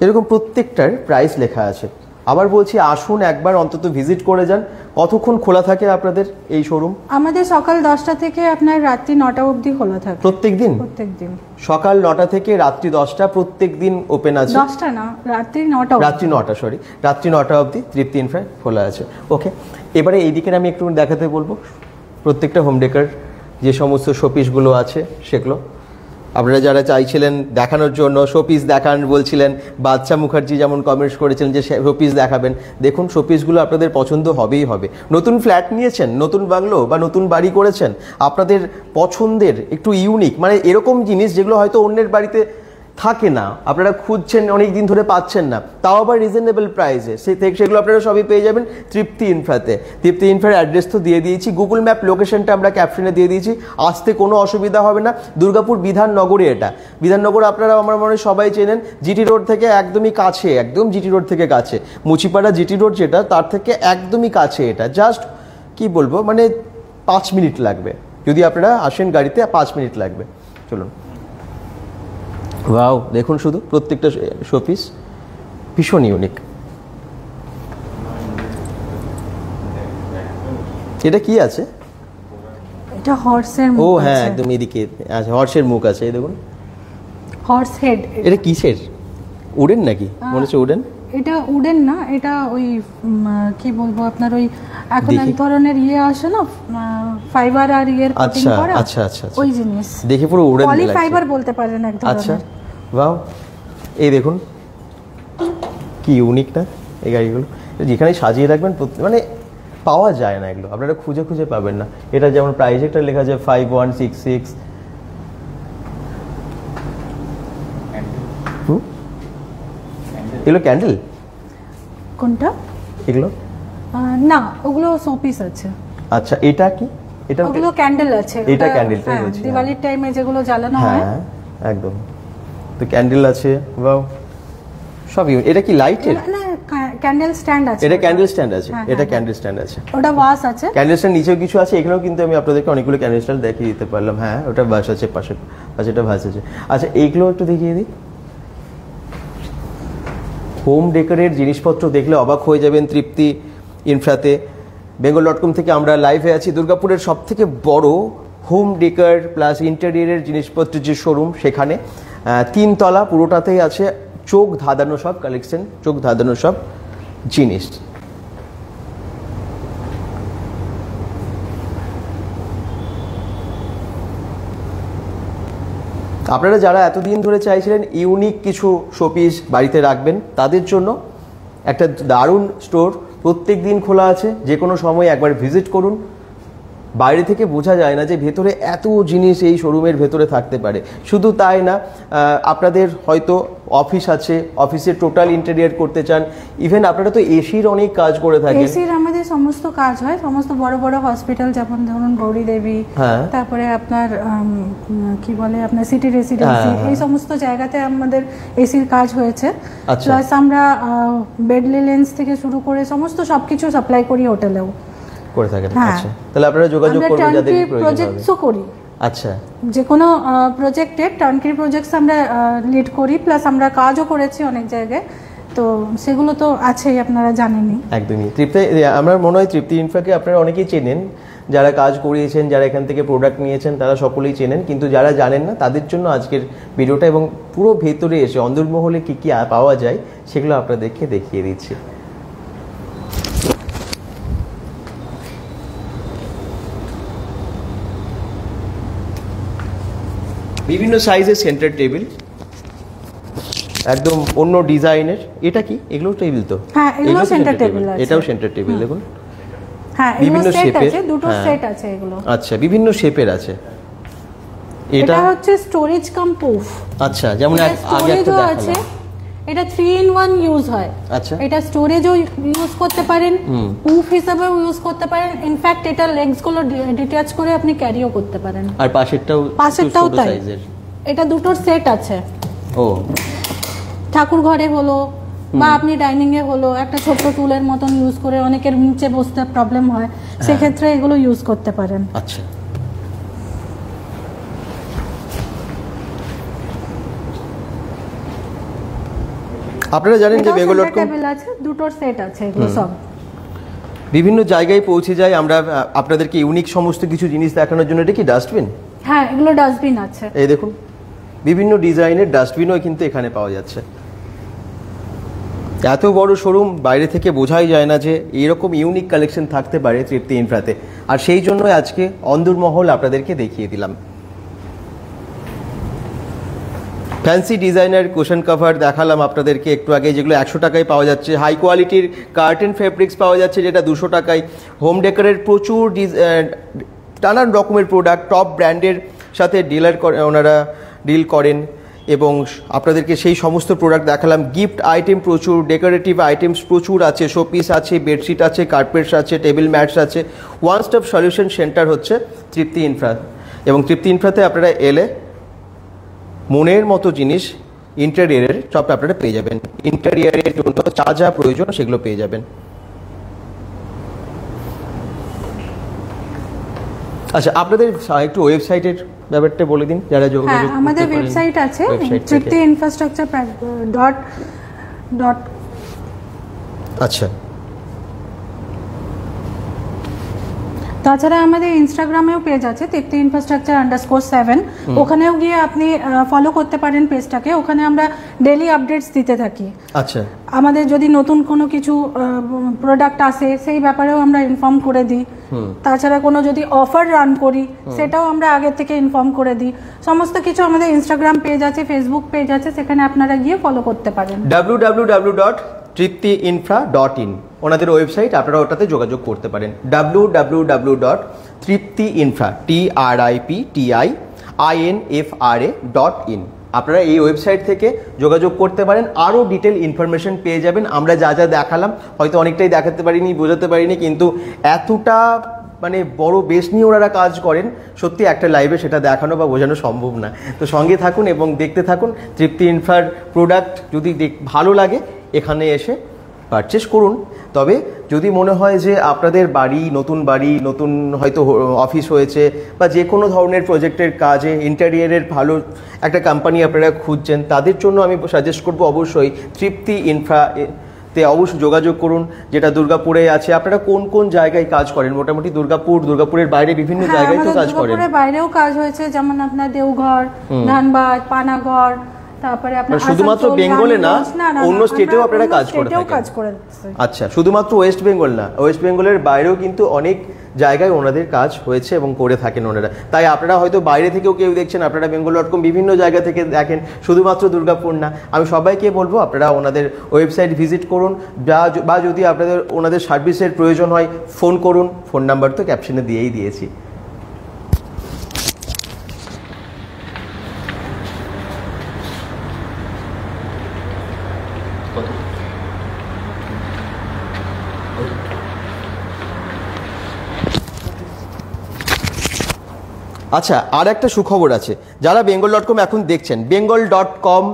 S1: এরকম প্রত্যেকটার প্রাইস লেখা আছে। আবার বলছি, আসুন একবার অন্তত ভিজিট করে যান। কতক্ষণ খোলা থাকে আপনাদের এই শোরুম?
S3: আমাদের সকাল 10টা থেকে আপনার রাত্রি 9টা অবধি খোলা থাকে।
S1: প্রত্যেকদিন?
S3: প্রত্যেকদিন
S1: সকাল 9টা থেকে রাত্রি 10টা প্রত্যেকদিন ওপেন আছে।
S3: 10টা না, রাত্রি 9টা।
S1: রাত্রি 9টা, সরি, রাত্রি 9টা অবধি তৃপ্তি ইনফ্রা খোলা আছে। ওকে, এবারে এই দিকের আমি একটু দেখাতে বলবো প্রত্যেকটা হোম ডেকার যে সমস্ত শোপিসগুলো আছে সেগুলো। আপনারা যারা চাইছিলেন দেখানোর জন্য শোপিস দেখান বলছিলেন, বাদশা মুখার্জি যেমন কমেন্টস করেছিলেন যে শোপিস দেখাবেন, দেখুন শোপিসগুলো আপনাদের পছন্দ হবেই হবে। নতুন ফ্ল্যাট নিয়েছেন, নতুন বাংলো বা নতুন বাড়ি করেছেন, আপনাদের পছন্দের একটু ইউনিক, মানে এরকম জিনিস যেগুলো হয়তো অন্যের বাড়িতে থাকে না, আপনারা খুঁজছেন অনেক দিন ধরে পাচ্ছেন না, তাও আবার রিজনেবল প্রাইসে, সেগুলো আপনারা সবই পেয়ে যাবেন তৃপ্তি ইনফ্রাতে। তৃপ্তি ইনফ্রার অ্যাড্রেস তো দিয়ে দিয়েছি, গুগল ম্যাপ লোকেশনটা আমরা ক্যাপশনে দিয়ে দিয়েছি, আসতে কোনো অসুবিধা হবে না। দুর্গাপুর বিধাননগরে এটা। বিধাননগর আপনারা আমার মনে হয় সবাই চেনেন, জিটি রোড থেকে একদমই কাছে, একদম জিটি রোড থেকে কাছে। মুচিপাড়া জিটি রোড যেটা, তার থেকে একদমই কাছে এটা। জাস্ট কি বলবো, মানে 5 মিনিট লাগবে, যদি আপনারা আসেন গাড়িতে 5 মিনিট লাগবে। চলুন, ওয়াও, দেখুন শুধু প্রত্যেকটা শোপিস ভীষণ ইউনিক। এটা কি আছে?
S3: এটা হর্সের মুখ।
S1: ও হ্যাঁ, একদম এদিকে আছে, হর্সের মুখ আছে। এই দেখুন,
S3: হর্স হেড।
S1: এটা কিসের? উডেন নাকি? মনে হচ্ছে উডেন।
S3: এটা উডেন না, এটা ওই কি বলবো আপনার ওই এখন এক ধরনের ইয়ে আসে না, ফাইবার আর ইয়ের কোটিং করা।
S1: আচ্ছা আচ্ছা,
S3: ওই জিনিস
S1: দেখে পুরো উডেন লাগছে।
S3: পলি ফাইবার বলতে পারেন এক ধরনের।
S1: আচ্ছা, ওয়াও, এই দেখুন কি ইউনিক না এই গাড়িগুলো। যেখানে সাজিয়ে রাখবেন মানে পাওয়া যায় না এগুলো, আপনারা খুঁজে খুঁজে পাবেন না। এটা যেমন প্রাইস একটা লেখা যায় 5166। এগুলো ক্যান্ডেল?
S3: কোনটা
S1: এগুলো?
S3: না, ওগুলো শোপিস আছে।
S1: আচ্ছা, এটা কি? এটা
S3: ওগুলো ক্যান্ডেল আছে।
S1: এটা ক্যান্ডেলটাই বলছি,
S3: দিওয়ালির টাইমে যেগুলো জ্বালানো হয়।
S1: হ্যাঁ একদম, তো ক্যান্ডেল আছে। ওয়াও, সব। এটা কি লাইটের?
S3: না, ক্যান্ডেল স্ট্যান্ড আছে।
S1: এটা ক্যান্ডেল স্ট্যান্ড আছে, এটা ক্যান্ডেল স্ট্যান্ড আছে।
S3: ওটা বাস আছে।
S1: ক্যান্ডেল স্ট্যান্ড নিচেও কিছু আছে, এখানেও কিন্তু আমি আপনাদেরকে অনেকগুলো ক্যান্ডেল স্ট্যান্ড দেখিয়ে দিতে পারলাম। হ্যাঁ, ওটা বাস আছে, পাশে এটা বাস আছে। আচ্ছা, এইগুলো একটু দেখিয়ে দিই। হোম ডেকোরের জিনিসপত্র দেখলে অবাক হয়ে যাবেন তৃপ্তি ইনফ্রাতে। bengal.com থেকে আমরা লাইভে আছি। দুর্গাপুরের সবথেকে বড় হোম ডেকোর প্লাস ইন্টেরিয়রের জিনিসপত্রের যে শোরুম, সেখানে 3 তলা, পুরোটাতেই আছে চোখ ধাঁধানো সব কালেকশন, চোখ ধাঁধানো সব জিনিস। আপনারা যারা এতদিন ধরে চাইছিলেন ইউনিক কিছু শোপিস বাড়িতে রাখবেন, তাদের জন্য একটা দারুণ স্টোর প্রত্যেক দিন খোলা আছে। যে কোনো সময় একবার ভিজিট করুন। বাইরে থেকে বোঝা যায় না যে ভেতরে এত জিনিস এই শোরুমের ভেতরে থাকতে পারে। শুধু তাই না, আপনাদের হয়তো অফিস আছে, অফিসের টোটাল ইন্টেরিয়র করতে চান, ইভেন আপনারা তো এসির অনেক কাজ করে থাকেন।
S3: এসির আমাদের সমস্ত কাজ হয়, সমস্ত বড় বড় হসপিটাল, যেমন ধরুন গৌরী দেবী, তারপরে আপনার কি বলে আপনার সিটি রেসিডেন্সি, এই সমস্ত জায়গাতে আমাদের এসির কাজ হয়েছে। প্লাস আমরা বেড লিনেন্স থেকে শুরু করে সমস্ত সবকিছু সাপ্লাই করি হোটেলেও
S1: করে থাকেন। আচ্ছা, তাহলে আপনারা যোগাযোগ করবেন যাদের
S3: প্রজেক্টসও করি।
S1: আচ্ছা,
S3: যে কোনো প্রজেক্টে টার্নকি প্রজেক্টস আমরা লিড করি, প্লাস আমরা কাজও করেছি অনেক জায়গায়, তো সেগুলো তো আছেই, আপনারা জানেনই।
S1: একদমই। তৃপ্তি, আমার মনে হয় তৃপ্তি ইনফ্রাকে আপনারা অনেকেই চেনেন, যারা কাজ করিয়েছেন, যারা এখান থেকে প্রোডাক্ট নিয়েছেন, তারা সকলেই চেনেন। কিন্তু যারা জানেন না তাদের জন্য আজকের ভিডিওটা, এবং পুরো ভেতরে এসে অন্দরমহলে কী কী পাওয়া যায় সেগুলো আপনাদেরকে দেখিয়ে দিচ্ছি। বিভিন্ন সাইজের সেন্টার টেবিল, একদম অন্য ডিজাইনের। এটা কি, এগুলো টেবিল তো?
S3: হ্যাঁ, এগুলো সেন্টার টেবিল আছে।
S1: এটাও সেন্টার টেবিল, দেখুন
S3: হ্যাঁ, এগুলো
S1: বিভিন্ন
S3: সেট
S1: শেপের।
S3: আছে, দুটো সেট আছে এগুলো।
S1: আচ্ছা, বিভিন্ন শেপের আছে।
S3: এটা হচ্ছে স্টোরেজ কাম পুফ।
S1: আচ্ছা, যেমন আগে একটা
S3: আছে,
S1: দেখালাম।
S3: এটা 3-in-1 ইউজ হয়।
S1: আচ্ছা,
S3: এটা স্টোরেজও ইউজ করতে পারেন, পুফ হিসেবেও ইউজ করতে পারেন। ইনফ্যাক্ট এটা লেগস গুলো ডিটাচ করে আপনি ক্যারিও করতে পারেন।
S1: আর পাশেরটাও
S3: তাই। এটা দুটোর সেট আছে।
S1: ও,
S3: ঠাকুর ঘরে হলো বা আপনি ডাইনিং এ হলো, একটা ছোট টুলের মতন ইউজ করে, অনেকের নিচে বসতে প্রবলেম হয়, সেক্ষেত্রে এগুলো ইউজ করতে পারেন।
S1: আচ্ছা, আপনারা জানেন যে bengal.com
S3: টেবিল আছে, দুটোর সেট আছে, এগুলো সব
S1: বিভিন্ন জায়গায় পৌঁছে যায়। আমরা আপনাদেরকে ইউনিক সমস্ত কিছু জিনিস দেখানোর জন্য। এটা কি ডাস্টবিন?
S3: হ্যাঁ, এগুলো ডাস্টবিন আছে।
S1: এই দেখুন, বিভিন্ন ডিজাইনের ডাস্টবিনও কিন্তু এখানে পাওয়া যাচ্ছে। এত বড় শোরুম, বাইরে থেকে বোঝাই যায় না যে এরকম ইউনিক কালেকশন থাকতে পারে তৃপ্তি ইনফ্রাতে। আর সেই জন্য আজকে অন্দরমহল আপনাদেরকে দেখিয়ে দিলাম। ফ্যান্সি ডিজাইনার কুশন কভার দেখালাম আপনাদেরকে একটু আগে, যেগুলো 100 টাকায় পাওয়া যাচ্ছে। হাই কোয়ালিটির কার্টেন ফেব্রিক্স পাওয়া যাচ্ছে, যেটা 200 টাকায়। হোম ডেকোরের প্রচুর নানান রকমের প্রোডাক্ট টপ ব্র্যান্ডের সাথে ওনারা ডিল করেন, এবং আপনাদেরকে সেই সমস্ত প্রোডাক্ট দেখালাম। গিফট আইটেম প্রচুর, ডেকোরেটিভ আইটেমস প্রচুর আছে, শোপিস আছে, বেডশিট আছে, কার্পেটস আছে, টেবিল ম্যাটস আছে। ওয়ান স্টপ সলিউশন সেন্টার হচ্ছে তৃপ্তি ইনফ্রা, এবং তৃপ্তি ইনফ্রাতে আপনারা এলে মনের মতো জিনিস ইন্টেরিয়ারের সব আপনারা পেয়ে যাবেন। ইন্টেরিয়ারের জন্য যা যা প্রয়োজন সেগুলো পেয়ে যাবেন। আচ্ছা, আপনাদের একটু ওয়েবসাইটের ব্যাপারটা বলে দিন, যারা যোগাযোগ করতে পারেন।
S3: আমাদের ওয়েবসাইট আছে triptyinfrastructure.
S1: আচ্ছা,
S3: তাছাড়া আমাদের ইনস্টাগ্রামেও পেজ আছে তৃপ্তি ইনফ্রাস্ট্রাকচার_7। ওখানেও গিয়ে আপনি ফলো করতে পারেন পেজটাকে। ওখানে আমরা ডেইলি আপডেটস দিতে থাকি।
S1: আচ্ছা,
S3: আমাদের যদি নতুন কোনো কিছু প্রোডাক্ট আসে সেই ব্যাপারেও আমরা ইনফর্ম করে দিই। তাছাড়া কোনো যদি অফার রান করি সেটাও আমরা আগে থেকে ইনফর্ম করে দিই। সমস্ত কিছু আমাদের ইনস্টাগ্রাম পেজ আছে, ফেসবুক পেজ আছে, সেখানে আপনারা গিয়ে ফলো করতে পারেন।
S1: www.triptyinfra.in ওনাদের ওয়েবসাইট, আপনারা ওটাতে যোগাযোগ করতে পারেন। www.triptyinfra.in আপনারা এই ওয়েবসাইট থেকে যোগাযোগ করতে পারেন। আরও ডিটেল ইনফরমেশন পেয়ে যাবেন। আমরা যা যা দেখালাম হয়তো অনেকটাই দেখাতে পারিনি, বোঝাতে পারিনি, কিন্তু এতটা মানে বড় বেস নিয়ে ওনারা কাজ করেন, সত্যি একটা লাইভে সেটা দেখানো বা বোঝানো সম্ভব না। তো সঙ্গে থাকুন এবং দেখতে থাকুন তৃপ্তি ইনফ্রার প্রোডাক্ট। যদি ভালো লাগে এখানে এসে পারচেস করুন। তবে যদি মনে হয় যে আপনাদের নতুন হয়তো অফিস হয়েছে বা যে কোনো ধরনের প্রজেক্টের কাজে ইন্টেরিয়ারের ভালো একটা কোম্পানি আপনারা খুঁজছেন, তাদের জন্য আমি সাজেস্ট করব অবশ্যই তৃপ্তি ইনফ্রাতে অবশ্যই যোগাযোগ করুন, যেটা দুর্গাপুরে আছে। আপনারা কোন কোন জায়গায় কাজ করেন? মোটামুটি দুর্গাপুরের বাইরে বিভিন্ন জায়গায় তো কাজ করেন।
S3: দুর্গাপুরের বাইরেও কাজ হয়েছে, যেমন আপনার দেওঘর, ধানবাদ, পানাগড়, তারপরে আপনার
S1: শুধুমাত্র বেঙ্গলে না, অন্য স্টেটেও আপনারা কাজ করে থাকেন। আচ্ছা, শুধুমাত্র ওয়েস্ট বেঙ্গল না, ওয়েস্ট বেঙ্গলের বাইরেও কিন্তু অনেক জায়গায় ওনাদের কাজ হয়েছে এবং করে থাকেন ওনারা। তাই আপনারা হয়তো বাইরে থেকেও কেউ দেখছেন, আপনারা bengal.com বিভিন্ন জায়গা থেকে দেখেন, শুধুমাত্র দুর্গাপুর না। আমি সবাইকে বলবো আপনারা ওনাদের ওয়েবসাইট ভিজিট করুন, বা যদি আপনাদের ওনাদের সার্ভিসের প্রয়োজন হয় ফোন করুন। ফোন নাম্বার তো ক্যাপশনে দিয়েই দিয়েছি। আচ্ছা, আর একটা সুখবর আছে। যারা bengal.com এখন দেখছেন, bengal.com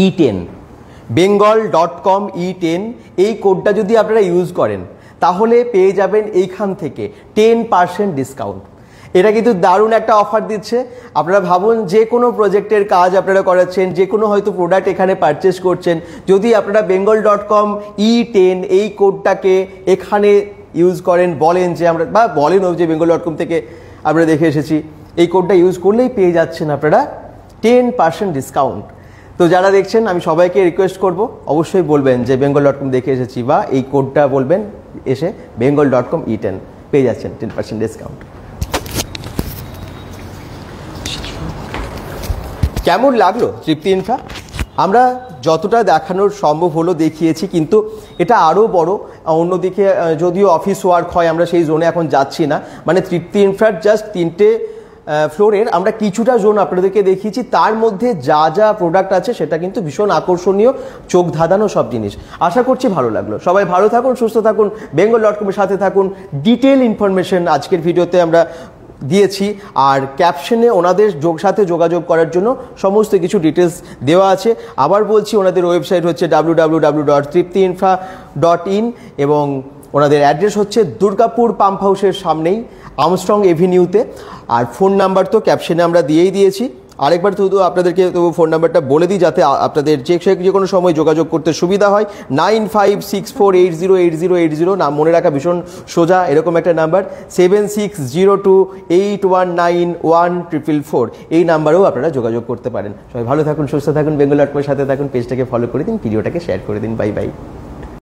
S1: E10 bengal.com E10 এই কোডটা যদি আপনারা ইউজ করেন তাহলে পেয়ে যাবেন এইখান থেকে 10% ডিসকাউন্ট। এটা কিন্তু দারুণ একটা অফার দিচ্ছে। আপনারা ভাবুন, যে কোনো প্রজেক্টের কাজ আপনারা করাচ্ছেন, যে কোনো হয়তো প্রোডাক্ট এখানে পারচেস করছেন, যদি আপনারা bengal.com E10 এই কোডটাকে এখানে ইউজ করেন, বলেন যে আমরা বা বলেন যে bengal.com থেকে আমরা দেখে এসেছি, এই কোডটা ইউজ করলেই পেয়ে যাচ্ছেন আপনারা 10% ডিসকাউন্ট। তো যারা দেখছেন আমি সবাইকে রিকোয়েস্ট করব, অবশ্যই বলবেন যে bengal.com দেখে এসেছি, বা এই কোডটা বলবেন এসে bengal.com E10 পেয়ে যাচ্ছেন 10% ডিসকাউন্ট। কেমন লাগলো তৃপ্তি ইনফ্রা? আমরা যতটা দেখানোর সম্ভব হলো দেখিয়েছি, কিন্তু এটা আরও বড়। অন্যদিকে যদিও অফিস ওয়ার্ক হয়, আমরা সেই জোনে এখন যাচ্ছি না। মানে তৃপ্তি ইনফ্রার জাস্ট 3টে ফ্লোরের আমরা কিছুটা জোন আপনাদেরকে দেখিয়েছি। তার মধ্যে যা যা প্রোডাক্ট আছে সেটা কিন্তু ভীষণ আকর্ষণীয়, চোখ ধাঁধানো সব জিনিস। আশা করছি ভালো লাগলো। সবাই ভালো থাকুন, সুস্থ থাকুন, bengal.com-এর সাথে থাকুন। ডিটেল ইনফরমেশন আজকের ভিডিওতে আমরা দিয়েছি, আর ক্যাপশনে ওনাদের সাথে যোগাযোগ করার জন্য সমস্ত কিছু ডিটেলস দেওয়া আছে। আবার বলছি, ওনাদের ওয়েবসাইট হচ্ছে www.triptiinfra.in এবং ওনাদের অ্যাড্রেস হচ্ছে দুর্গাপুর পাম্প হাউসের সামনেই, আর্মস্ট্রং এভিনিউতে। আর ফোন নাম্বার তো ক্যাপশনে আমরা দিয়েই দিয়েছি। আরেকবার শুধু আপনাদেরকে ফোন নাম্বারটা বলে দিই, যাতে আপনাদের যে কোনো সময় যোগাযোগ করতে সুবিধা হয়। 9564808080, নাম মনে রাখা ভীষণ সোজা। এরকম একটা নাম্বার 7602819144, এই নাম্বারেও আপনারা যোগাযোগ করতে পারেন। সবাই ভালো থাকুন, সুস্থ থাকুন, bengal.com-এর সাথে থাকুন। পেজটাকে ফলো করে দিন, ভিডিওটাকে শেয়ার করে দিন। Bye bye.